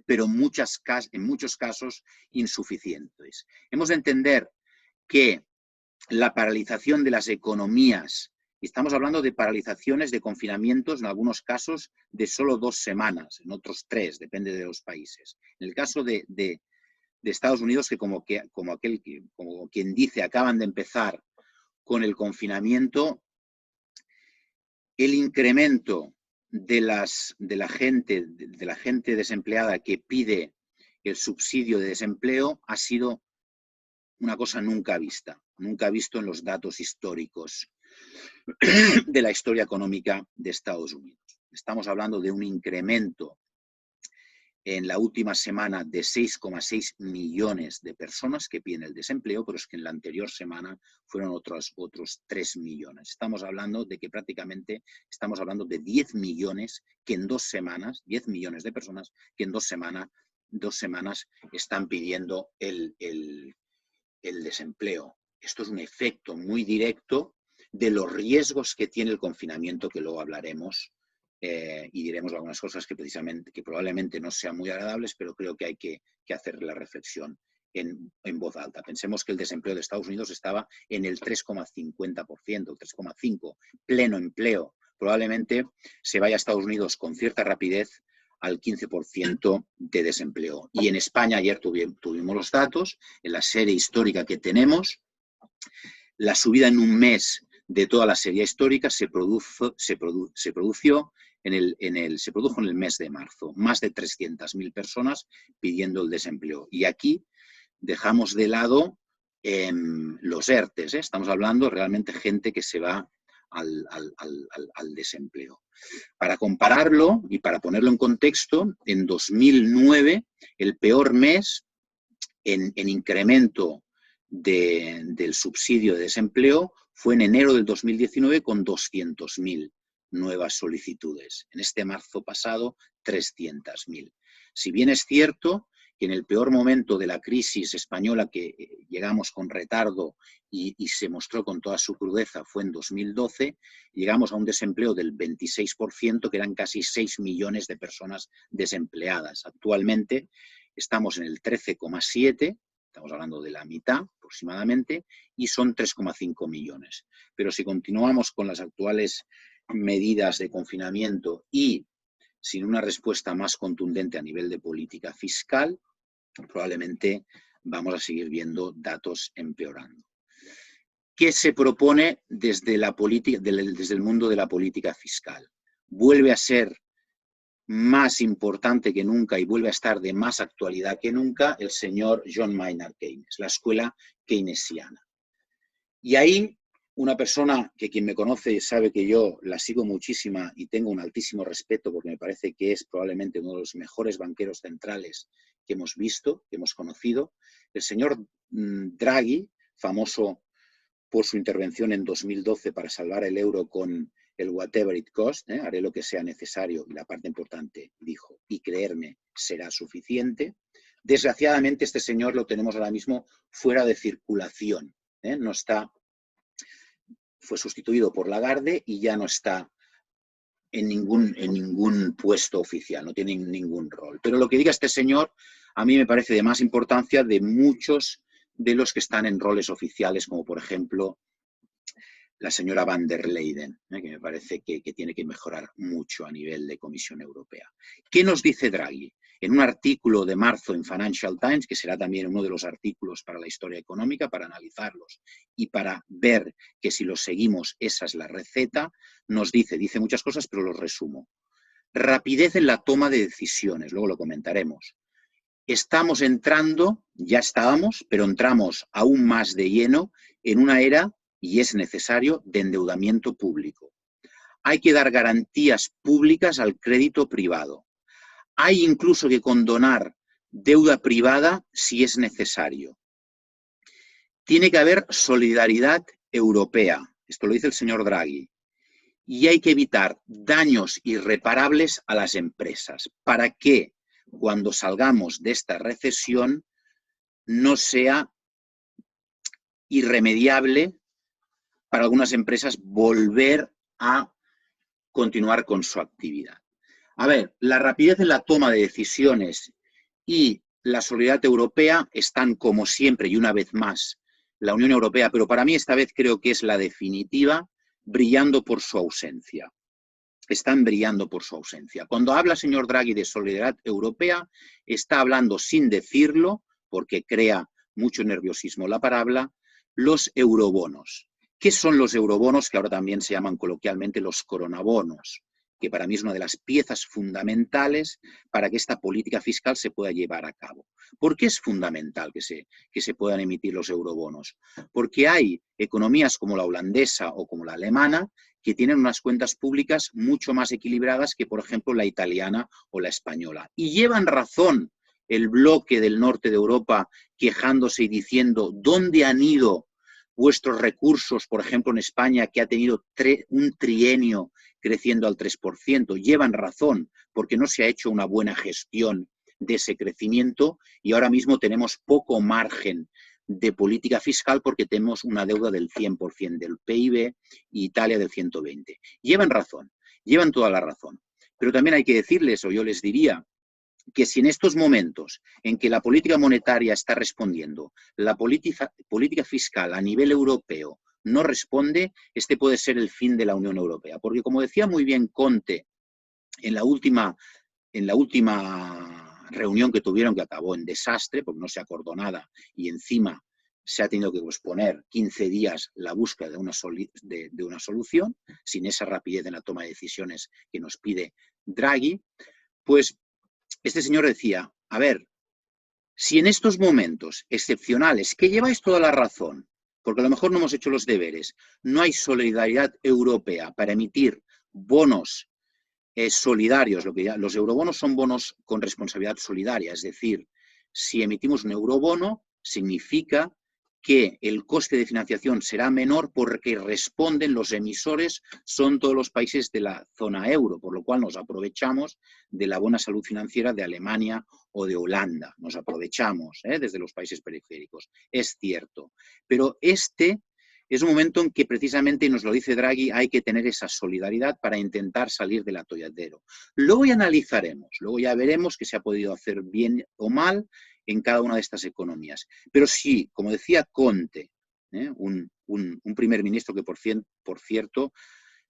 pero en muchos casos insuficientes. Hemos de entender que la paralización de las economías. Y estamos hablando de paralizaciones de confinamientos, en algunos casos, de solo 2 semanas, en otros 3, depende de los países. En el caso de Estados Unidos, que como quien dice, acaban de empezar con el confinamiento, el incremento de la gente desempleada que pide el subsidio de desempleo ha sido una cosa nunca visto en los datos históricos de la historia económica de Estados Unidos. Estamos hablando de un incremento en la última semana de 6,6 millones de personas que piden el desempleo, pero es que en la anterior semana fueron otros 3 millones. Estamos hablando de que prácticamente estamos hablando de 10 millones que en 2 semanas, 10 millones de personas que en 2 semanas están pidiendo el desempleo. Esto es un efecto muy directo de los riesgos que tiene el confinamiento, que luego hablaremos y diremos algunas cosas que probablemente no sean muy agradables, pero creo que hay que hacer la reflexión en voz alta. Pensemos que el desempleo de Estados Unidos estaba en el 3,50%, 3,5%, pleno empleo. Probablemente se vaya a Estados Unidos con cierta rapidez al 15% de desempleo. Y en España ayer tuvimos los datos, en la serie histórica que tenemos, la subida en un mes de toda la serie histórica se produjo en el mes de marzo. Más de 300.000 personas pidiendo el desempleo. Y aquí dejamos de lado los ERTES. Estamos hablando realmente de gente que se va al desempleo. Para compararlo y para ponerlo en contexto, en 2009, el peor mes en incremento del subsidio de desempleo fue en enero del 2019 con 200.000 nuevas solicitudes. En este marzo pasado, 300.000. Si bien es cierto que en el peor momento de la crisis española, que llegamos con retardo y se mostró con toda su crudeza, fue en 2012, llegamos a un desempleo del 26%, que eran casi 6 millones de personas desempleadas. Actualmente estamos en el 13,7%, estamos hablando de la mitad aproximadamente, y son 3,5 millones. Pero si continuamos con las actuales medidas de confinamiento y sin una respuesta más contundente a nivel de política fiscal, probablemente vamos a seguir viendo datos empeorando. ¿Qué se propone desde el mundo de la política fiscal? Vuelve a ser más importante que nunca y vuelve a estar de más actualidad que nunca el señor John Maynard Keynes, la escuela keynesiana. Y ahí una persona que quien me conoce sabe que yo la sigo muchísima y tengo un altísimo respeto porque me parece que es probablemente uno de los mejores banqueros centrales que hemos visto, que hemos conocido, el señor Draghi, famoso por su intervención en 2012 para salvar el euro con el whatever it cost, haré lo que sea necesario, y la parte importante, dijo, y creerme, será suficiente. Desgraciadamente este señor lo tenemos ahora mismo fuera de circulación, no está, fue sustituido por Lagarde y ya no está en ningún puesto oficial, no tiene ningún rol. Pero lo que diga este señor a mí me parece de más importancia de muchos de los que están en roles oficiales, como por ejemplo la señora van der Leyen, que me parece que tiene que mejorar mucho a nivel de Comisión Europea. ¿Qué nos dice Draghi? En un artículo de marzo en Financial Times, que será también uno de los artículos para la historia económica, para analizarlos y para ver que si los seguimos esa es la receta, nos dice muchas cosas, pero los resumo. Rapidez en la toma de decisiones, luego lo comentaremos. Estamos entrando, ya estábamos, pero entramos aún más de lleno en una era, y es necesario, de endeudamiento público. Hay que dar garantías públicas al crédito privado. Hay incluso que condonar deuda privada si es necesario. Tiene que haber solidaridad europea, esto lo dice el señor Draghi, y hay que evitar daños irreparables a las empresas para que cuando salgamos de esta recesión no sea irremediable para algunas empresas volver a continuar con su actividad. A ver, la rapidez en la toma de decisiones y la solidaridad europea están, como siempre y una vez más, la Unión Europea, pero para mí esta vez creo que es la definitiva, brillando por su ausencia. Están brillando por su ausencia. Cuando habla señor Draghi de solidaridad europea, está hablando sin decirlo, porque crea mucho nerviosismo la palabra, los eurobonos. ¿Qué son los eurobonos? Que ahora también se llaman coloquialmente los coronabonos, que para mí es una de las piezas fundamentales para que esta política fiscal se pueda llevar a cabo. ¿Por qué es fundamental que se puedan emitir los eurobonos? Porque hay economías como la holandesa o como la alemana que tienen unas cuentas públicas mucho más equilibradas que, por ejemplo, la italiana o la española. Y llevan razón el bloque del norte de Europa quejándose y diciendo ¿dónde han ido vuestros recursos, por ejemplo, en España, que ha tenido un trienio creciendo al 3%? Llevan razón, porque no se ha hecho una buena gestión de ese crecimiento y ahora mismo tenemos poco margen de política fiscal porque tenemos una deuda del 100% del PIB y Italia del 120%. Llevan razón, llevan toda la razón. Pero también hay que decirles, o yo les diría, que si en estos momentos en que la política monetaria está respondiendo, la política fiscal a nivel europeo no responde, este puede ser el fin de la Unión Europea. Porque como decía muy bien Conte en la última reunión que tuvieron, que acabó en desastre, porque no se acordó nada y encima se ha tenido que posponer 15 días la búsqueda de una solución, sin esa rapidez en la toma de decisiones que nos pide Draghi, pues este señor decía, a ver, si en estos momentos excepcionales, que lleváis toda la razón, porque a lo mejor no hemos hecho los deberes, no hay solidaridad europea para emitir bonos solidarios, los eurobonos son bonos con responsabilidad solidaria, es decir, si emitimos un eurobono, significa que el coste de financiación será menor porque responden los emisores, son todos los países de la zona euro, por lo cual nos aprovechamos de la buena salud financiera de Alemania o de Holanda, nos aprovechamos desde los países periféricos, es cierto, pero este es un momento en que precisamente, y nos lo dice Draghi, hay que tener esa solidaridad para intentar salir del atolladero. Luego ya analizaremos, luego ya veremos qué se ha podido hacer bien o mal en cada una de estas economías. Pero sí, como decía Conte, un primer ministro que por cierto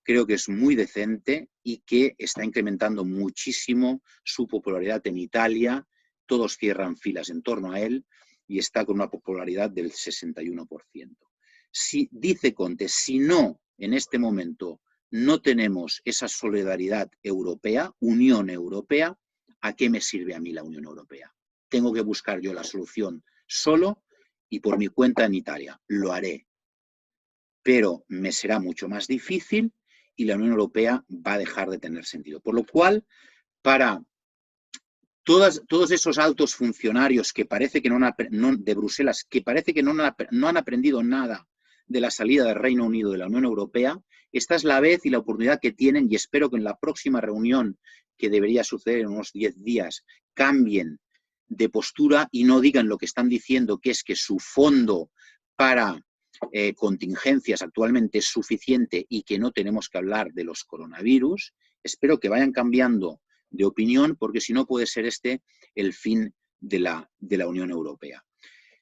creo que es muy decente y que está incrementando muchísimo su popularidad en Italia, todos cierran filas en torno a él y está con una popularidad del 61%. Si, dice Conte, si no, en este momento, no tenemos esa solidaridad europea, Unión Europea, ¿a qué me sirve a mí la Unión Europea? Tengo que buscar yo la solución solo y por mi cuenta en Italia. Lo haré. Pero me será mucho más difícil y la Unión Europea va a dejar de tener sentido. Por lo cual, para todos esos altos funcionarios que parece que de Bruselas, que parece que no han aprendido nada de la salida del Reino Unido de la Unión Europea, esta es la vez y la oportunidad que tienen, y espero que en la próxima reunión, que debería suceder en unos 10 días, cambien de postura y no digan lo que están diciendo, que es que su fondo para contingencias actualmente es suficiente y que no tenemos que hablar de los coronavirus. Espero que vayan cambiando de opinión, porque si no puede ser este el fin de la Unión Europea.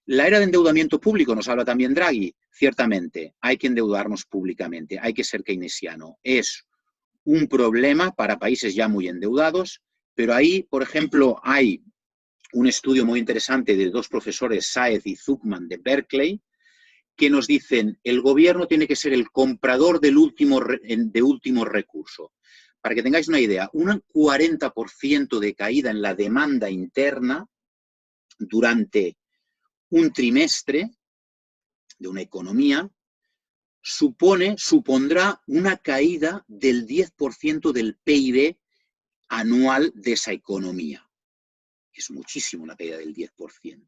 La era de endeudamiento público, nos habla también Draghi, ciertamente, hay que endeudarnos públicamente, hay que ser keynesiano. Es un problema para países ya muy endeudados, pero ahí, por ejemplo, hay un estudio muy interesante de dos profesores, Saez y Zuckman, de Berkeley, que nos dicen el gobierno tiene que ser el comprador de último recurso. Para que tengáis una idea, un 40% de caída en la demanda interna durante un trimestre de una economía supondrá una caída del 10% del PIB anual de esa economía. Es muchísimo una caída del 10%.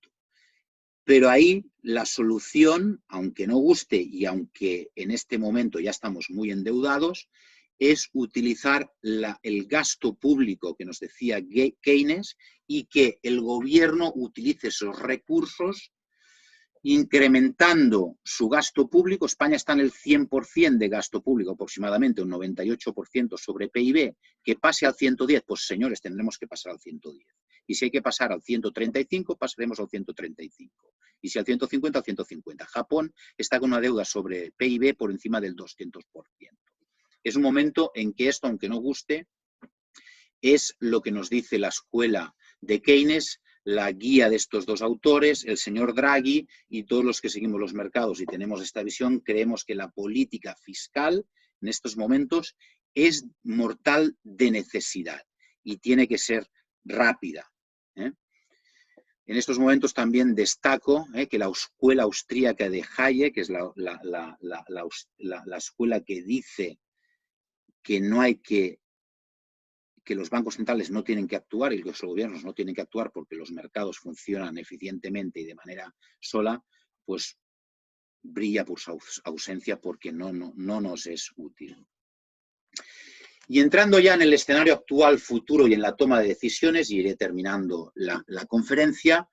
Pero ahí la solución, aunque no guste y aunque en este momento ya estamos muy endeudados, es utilizar el gasto público que nos decía Keynes y que el gobierno utilice esos recursos incrementando su gasto público. España está en el 100% de gasto público, aproximadamente un 98% sobre PIB, que pase al 110, pues señores, tendremos que pasar al 110. Y si hay que pasar al 135, pasaremos al 135. Y si al 150, al 150. Japón está con una deuda sobre PIB por encima del 200%. Es un momento en que esto, aunque no guste, es lo que nos dice la escuela de Keynes, la guía de estos dos autores, el señor Draghi y todos los que seguimos los mercados y tenemos esta visión, creemos que la política fiscal en estos momentos es mortal de necesidad y tiene que ser rápida. En estos momentos también destaco que la escuela austríaca de Hayek, que es la escuela que dice que no hay que los bancos centrales no tienen que actuar y que los gobiernos no tienen que actuar porque los mercados funcionan eficientemente y de manera sola, pues brilla por su ausencia porque no nos es útil. Y entrando ya en el escenario actual, futuro y en la toma de decisiones, y iré terminando la conferencia,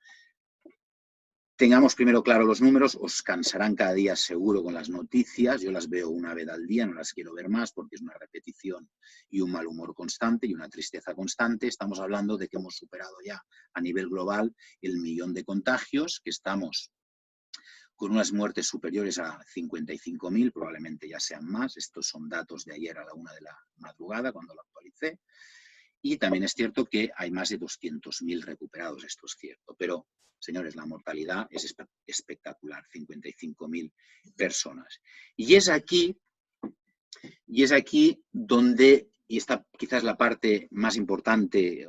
tengamos primero claro los números, os cansarán cada día seguro con las noticias, yo las veo una vez al día, no las quiero ver más porque es una repetición y un mal humor constante y una tristeza constante. Estamos hablando de que hemos superado ya a nivel global el 1.000.000 de contagios, que estamos con unas muertes superiores a 55.000, probablemente ya sean más. Estos son datos de ayer a la 1 de la madrugada, cuando lo actualicé. Y también es cierto que hay más de 200.000 recuperados, esto es cierto. Pero, señores, la mortalidad es espectacular, 55.000 personas. Y es aquí donde, y esta quizás la parte más importante,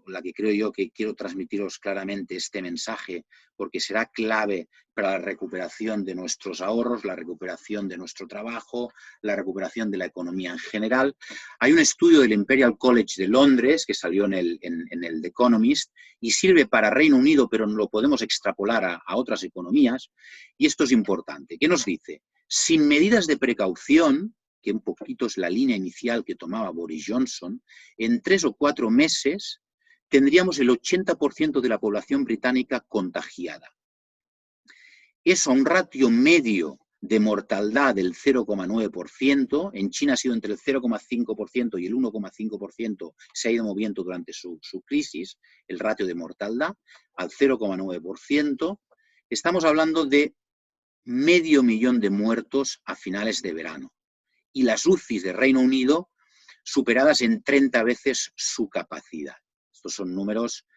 la que creo yo que quiero transmitiros claramente este mensaje, porque será clave para la recuperación de nuestros ahorros, la recuperación de nuestro trabajo, la recuperación de la economía en general. Hay un estudio del Imperial College de Londres que salió en el The Economist y sirve para Reino Unido, pero lo podemos extrapolar a otras economías, y esto es importante. ¿Qué nos dice? Sin medidas de precaución, que un poquito es la línea inicial que tomaba Boris Johnson, en 3 o 4 meses tendríamos el 80% de la población británica contagiada. Eso a un ratio medio de mortalidad del 0,9%, en China ha sido entre el 0,5% y el 1,5%, se ha ido moviendo durante su crisis, el ratio de mortalidad, al 0,9%, estamos hablando de 500.000 de muertos a finales de verano. Y las UCIs de Reino Unido superadas en 30 veces su capacidad. Estos son números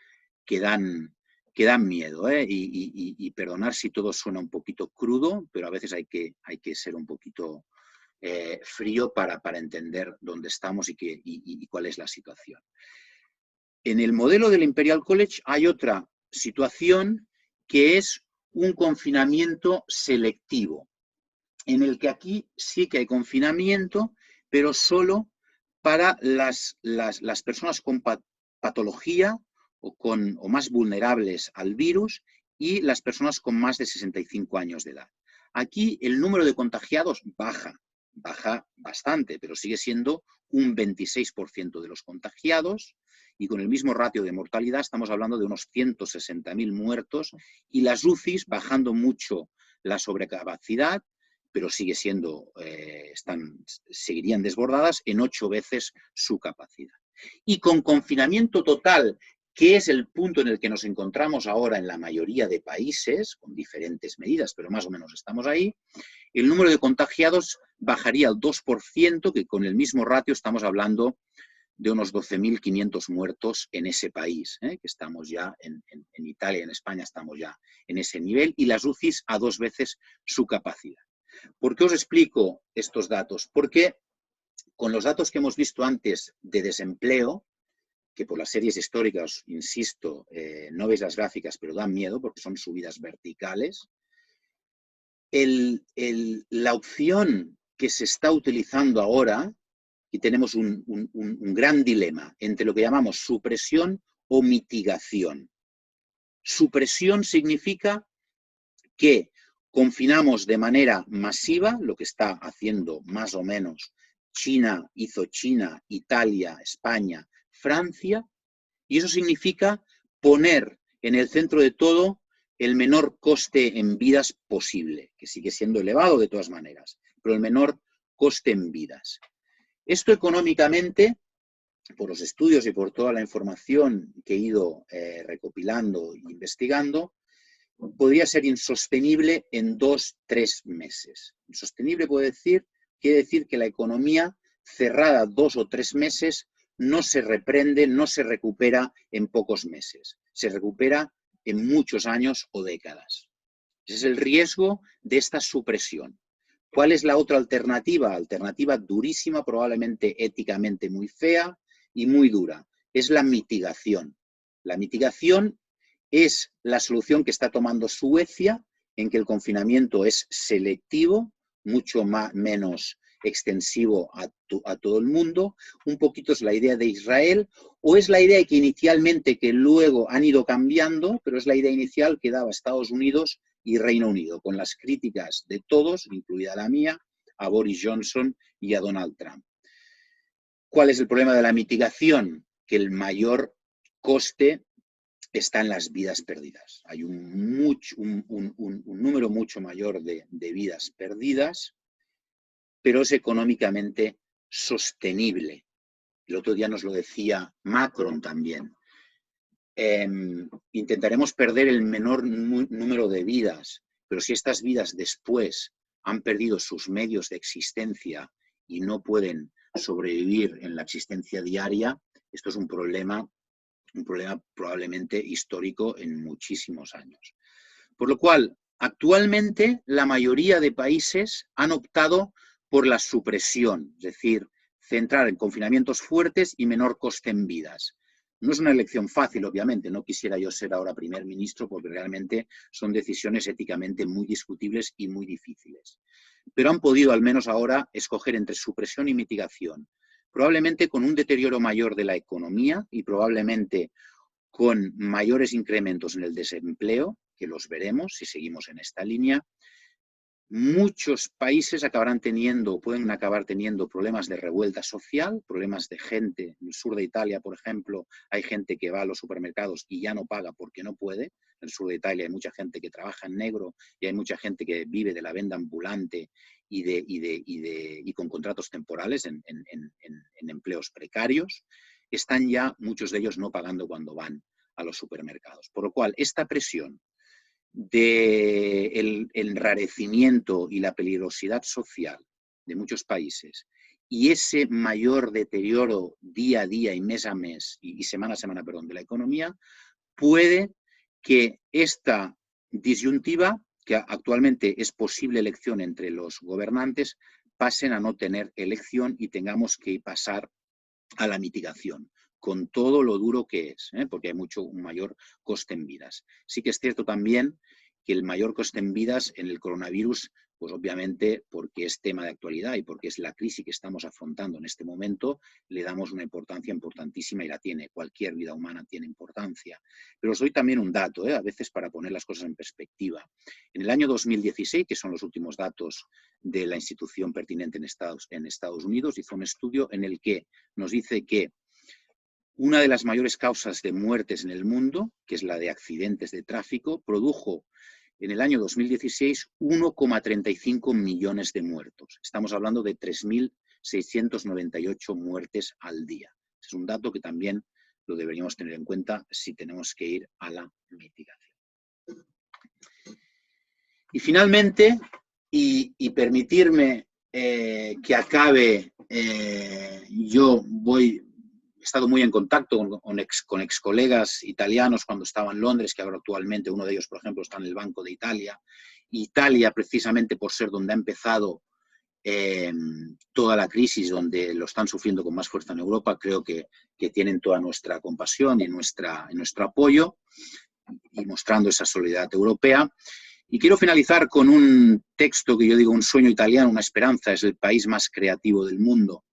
que dan miedo, y perdonar si todo suena un poquito crudo, pero a veces hay que ser un poquito frío para entender dónde estamos y cuál es la situación. En el modelo del Imperial College hay otra situación que es un confinamiento selectivo, en el que aquí sí que hay confinamiento, pero solo para las personas con patología o más vulnerables al virus y las personas con más de 65 años de edad. Aquí el número de contagiados baja bastante, pero sigue siendo un 26% de los contagiados y con el mismo ratio de mortalidad estamos hablando de unos 160.000 muertos y las UCIs bajando mucho la sobrecapacidad, pero sigue siendo, seguirían desbordadas en 8 veces su capacidad. Y con confinamiento total, que es el punto en el que nos encontramos ahora en la mayoría de países, con diferentes medidas, pero más o menos estamos ahí, el número de contagiados bajaría al 2%, que con el mismo ratio estamos hablando de unos 12.500 muertos en ese país, que estamos ya en Italia, en España estamos ya en ese nivel, y las UCIs a 2 veces su capacidad. ¿Por qué os explico estos datos? Porque con los datos que hemos visto antes de desempleo, que por las series históricas, insisto, no veis las gráficas, pero dan miedo porque son subidas verticales, la opción que se está utilizando ahora, y tenemos un gran dilema entre lo que llamamos supresión o mitigación. Supresión significa que confinamos de manera masiva, lo que está haciendo más o menos China, Italia, España, Francia, y eso significa poner en el centro de todo el menor coste en vidas posible, que sigue siendo elevado de todas maneras, pero el menor coste en vidas. Esto económicamente, por los estudios y por toda la información que he ido recopilando e investigando, podría ser insostenible en 2-3 meses. Insostenible quiere decir que la economía cerrada 2 o 3 meses no se reprende, no se recupera en pocos meses, se recupera en muchos años o décadas. Ese es el riesgo de esta supresión. ¿Cuál es la otra alternativa? Alternativa durísima, probablemente éticamente muy fea y muy dura. Es la mitigación. La mitigación es la solución que está tomando Suecia, en que el confinamiento es selectivo, mucho menos extensivo a todo el mundo. Un poquito es la idea de Israel, o es la idea que inicialmente, que luego han ido cambiando, pero es la idea inicial que daba Estados Unidos y Reino Unido, con las críticas de todos, incluida la mía, a Boris Johnson y a Donald Trump. ¿Cuál es el problema de la mitigación? Que el mayor coste está en las vidas perdidas. Hay un número mucho mayor de vidas perdidas, pero es económicamente sostenible. El otro día nos lo decía Macron también. Intentaremos perder el menor número de vidas, pero si estas vidas después han perdido sus medios de existencia y no pueden sobrevivir en la existencia diaria, esto es un problema probablemente histórico en muchísimos años. Por lo cual, actualmente la mayoría de países han optado por la supresión, es decir, centrar en confinamientos fuertes y menor coste en vidas. No es una elección fácil, obviamente, no quisiera yo ser ahora primer ministro porque realmente son decisiones éticamente muy discutibles y muy difíciles. Pero han podido al menos ahora escoger entre supresión y mitigación, probablemente con un deterioro mayor de la economía y probablemente con mayores incrementos en el desempleo, que los veremos si seguimos en esta línea. Muchos países pueden acabar teniendo problemas de revuelta social, problemas de gente. En el sur de Italia, por ejemplo, hay gente que va a los supermercados y ya no paga porque no puede. En el sur de Italia hay mucha gente que trabaja en negro y hay mucha gente que vive de la venta ambulante y con contratos temporales en empleos precarios. Están ya muchos de ellos no pagando cuando van a los supermercados. Por lo cual, esta presión del enrarecimiento y la peligrosidad social de muchos países y ese mayor deterioro día a día y mes a mes y semana a semana, de la economía, puede que esta disyuntiva, que actualmente es posible elección entre los gobernantes, pasen a no tener elección y tengamos que pasar a la mitigación, con todo lo duro que es, porque hay un mayor coste en vidas. Sí que es cierto también que el mayor coste en vidas en el coronavirus, pues obviamente porque es tema de actualidad y porque es la crisis que estamos afrontando en este momento, le damos una importancia importantísima y la tiene. Cualquier vida humana tiene importancia. Pero os doy también un dato, a veces para poner las cosas en perspectiva. En el año 2016, que son los últimos datos de la institución pertinente en Estados Unidos, hizo un estudio en el que nos dice que una de las mayores causas de muertes en el mundo, que es la de accidentes de tráfico, produjo en el año 2016 1,35 millones de muertos. Estamos hablando de 3.698 muertes al día. Es un dato que también lo deberíamos tener en cuenta si tenemos que ir a la mitigación. Y finalmente, y permitirme que acabe, he estado muy en contacto con ex colegas italianos cuando estaba en Londres, que ahora actualmente uno de ellos, por ejemplo, está en el Banco de Italia. Italia, precisamente por ser donde ha empezado toda la crisis, donde lo están sufriendo con más fuerza en Europa, creo que tienen toda nuestra compasión y nuestro apoyo, y mostrando esa solidaridad europea. Y quiero finalizar con un texto que yo digo, un sueño italiano, una esperanza, es el país más creativo del mundo,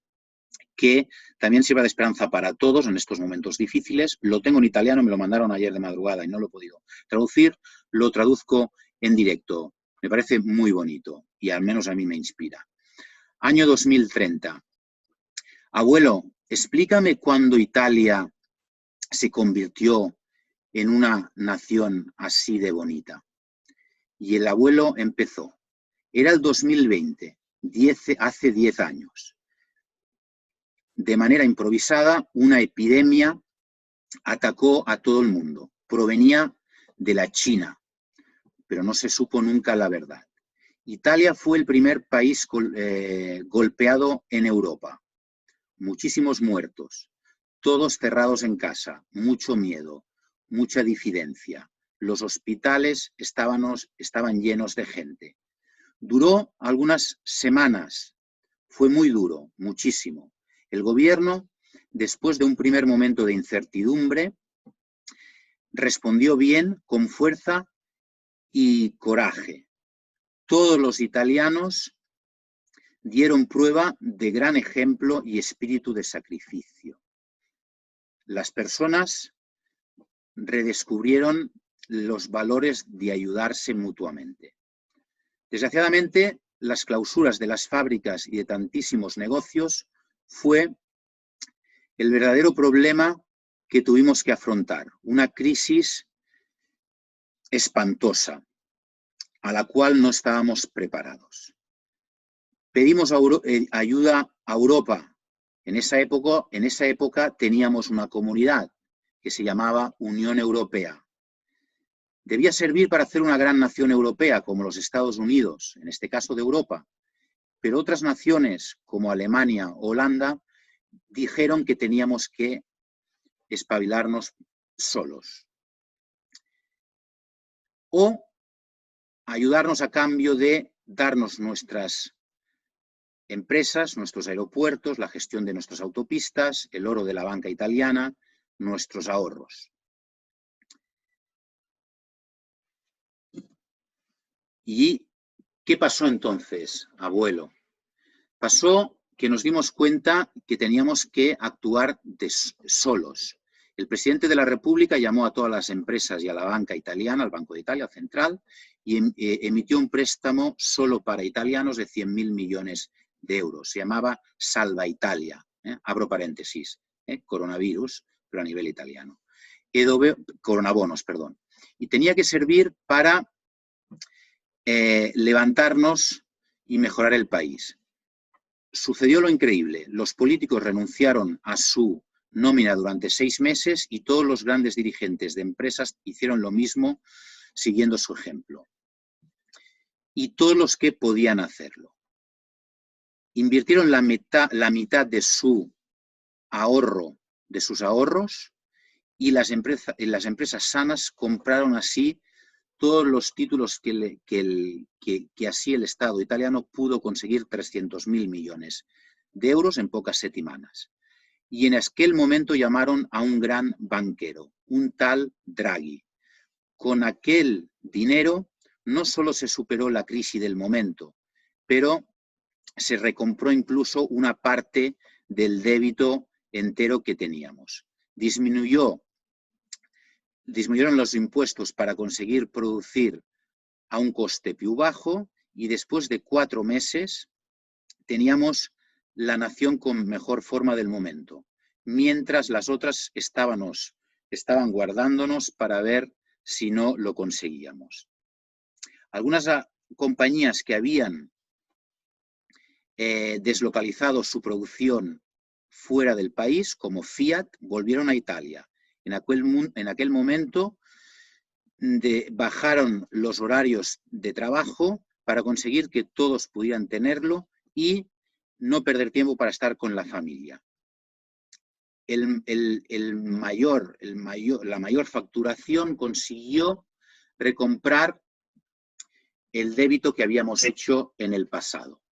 que también sirva de esperanza para todos en estos momentos difíciles. Lo tengo en italiano, me lo mandaron ayer de madrugada y no lo he podido traducir, lo traduzco en directo. Me parece muy bonito y al menos a mí me inspira. Año 2030. Abuelo, explícame cuándo Italia se convirtió en una nación así de bonita. Y el abuelo empezó. Era el 2020, hace 10 años. De manera improvisada, una epidemia atacó a todo el mundo. Provenía de la China. pero no se supo nunca la verdad. Italia fue el primer país golpeado en Europa. Muchísimos muertos, todos cerrados en casa, mucho miedo, mucha disidencia. Los hospitales estaban llenos de gente. Duró algunas semanas, fue muy duro, muchísimo. El gobierno, después de un primer momento de incertidumbre, respondió bien, con fuerza y coraje. Todos los italianos dieron prueba de gran ejemplo y espíritu de sacrificio. Las personas redescubrieron los valores de ayudarse mutuamente. Desgraciadamente, las clausuras de las fábricas y de tantísimos negocios fue el verdadero problema que tuvimos que afrontar, una crisis espantosa a la cual no estábamos preparados. Pedimos ayuda a Europa. En esa época teníamos una comunidad que se llamaba Unión Europea. Debía servir para hacer una gran nación europea como los Estados Unidos, en este caso de Europa, pero otras naciones como Alemania o Holanda dijeron que teníamos que espabilarnos solos o ayudarnos a cambio de darnos nuestras empresas, nuestros aeropuertos, la gestión de nuestras autopistas, el oro de la banca italiana, nuestros ahorros. ¿Y qué pasó entonces, abuelo? Pasó que nos dimos cuenta que teníamos que actuar solos. El presidente de la República llamó a todas las empresas y a la banca italiana, al Banco de Italia Central, y emitió un préstamo solo para italianos de 100.000 millones de euros. Se llamaba Salva Italia, abro paréntesis, coronavirus, pero a nivel italiano. Coronabonos, perdón. Y tenía que servir para levantarnos y mejorar el país. Sucedió lo increíble. Los políticos renunciaron a su nómina durante 6 meses y todos los grandes dirigentes de empresas hicieron lo mismo siguiendo su ejemplo. Y todos los que podían hacerlo. Invirtieron la mitad de su ahorro, de sus ahorros, y las empresas sanas compraron así todos los títulos que así el Estado italiano pudo conseguir 300.000 millones de euros en pocas semanas. Y en aquel momento llamaron a un gran banquero, un tal Draghi. Con aquel dinero no solo se superó la crisis del momento, pero se recompró incluso una parte del débito entero que teníamos. Disminuyeron los impuestos para conseguir producir a un coste più bajo y después de 4 meses teníamos la nación con mejor forma del momento, mientras las otras estaban guardándonos para ver si no lo conseguíamos. Algunas compañías que habían deslocalizado su producción fuera del país, como Fiat, volvieron a Italia. En aquel momento bajaron los horarios de trabajo para conseguir que todos pudieran tenerlo y no perder tiempo para estar con la familia. La mayor facturación consiguió recomprar el débito que habíamos hecho en el pasado.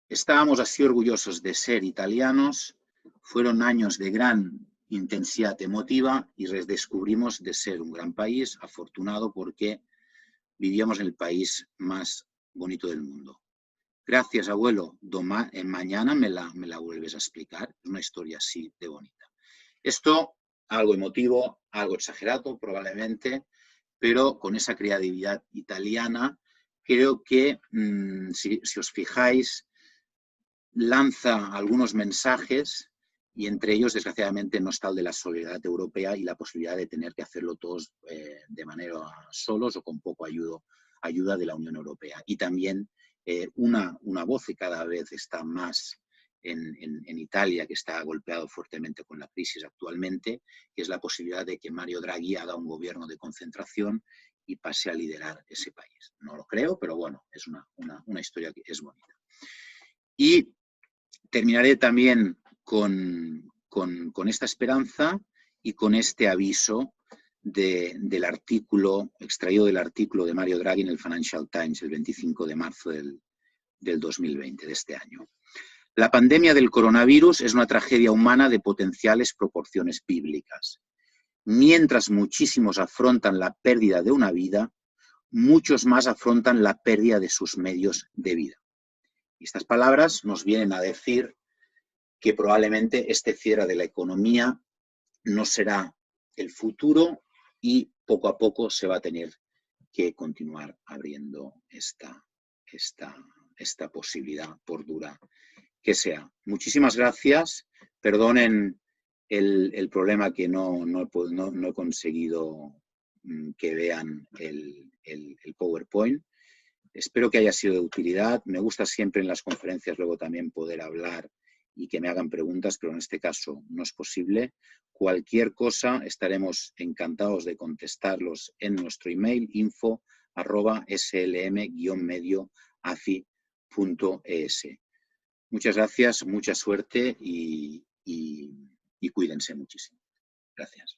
Estábamos así orgullosos de ser italianos. Fueron años de gran intensidad emotiva y redescubrimos de ser un gran país, afortunado porque vivíamos en el país más bonito del mundo. Gracias, abuelo. Mañana me la vuelves a explicar. Es una historia así de bonita. Esto, algo emotivo, algo exagerado probablemente, pero con esa creatividad italiana, creo que, si os fijáis, lanza algunos mensajes y entre ellos, desgraciadamente, no está el de la solidaridad europea y la posibilidad de tener que hacerlo todos de manera solos o con poco ayuda de la Unión Europea. Y también una voz que cada vez está más en Italia, que está golpeado fuertemente con la crisis actualmente, que es la posibilidad de que Mario Draghi haga un gobierno de concentración y pase a liderar ese país. No lo creo, pero bueno, es una historia que es bonita. Y terminaré también con esta esperanza y con este aviso del artículo, extraído del artículo de Mario Draghi en el Financial Times el 25 de marzo del 2020, de este año. La pandemia del coronavirus es una tragedia humana de potenciales proporciones bíblicas. Mientras muchísimos afrontan la pérdida de una vida, muchos más afrontan la pérdida de sus medios de vida. Y estas palabras nos vienen a decir que probablemente este cierre de la economía no será el futuro y poco a poco se va a tener que continuar abriendo esta posibilidad, por dura que sea. Muchísimas gracias. Perdonen el problema que no he conseguido que vean el PowerPoint. Espero que haya sido de utilidad. Me gusta siempre en las conferencias luego también poder hablar y que me hagan preguntas, pero en este caso no es posible. Cualquier cosa estaremos encantados de contestarlos en nuestro email info@slm-medio-afi.es. Muchas gracias, mucha suerte y cuídense muchísimo. Gracias.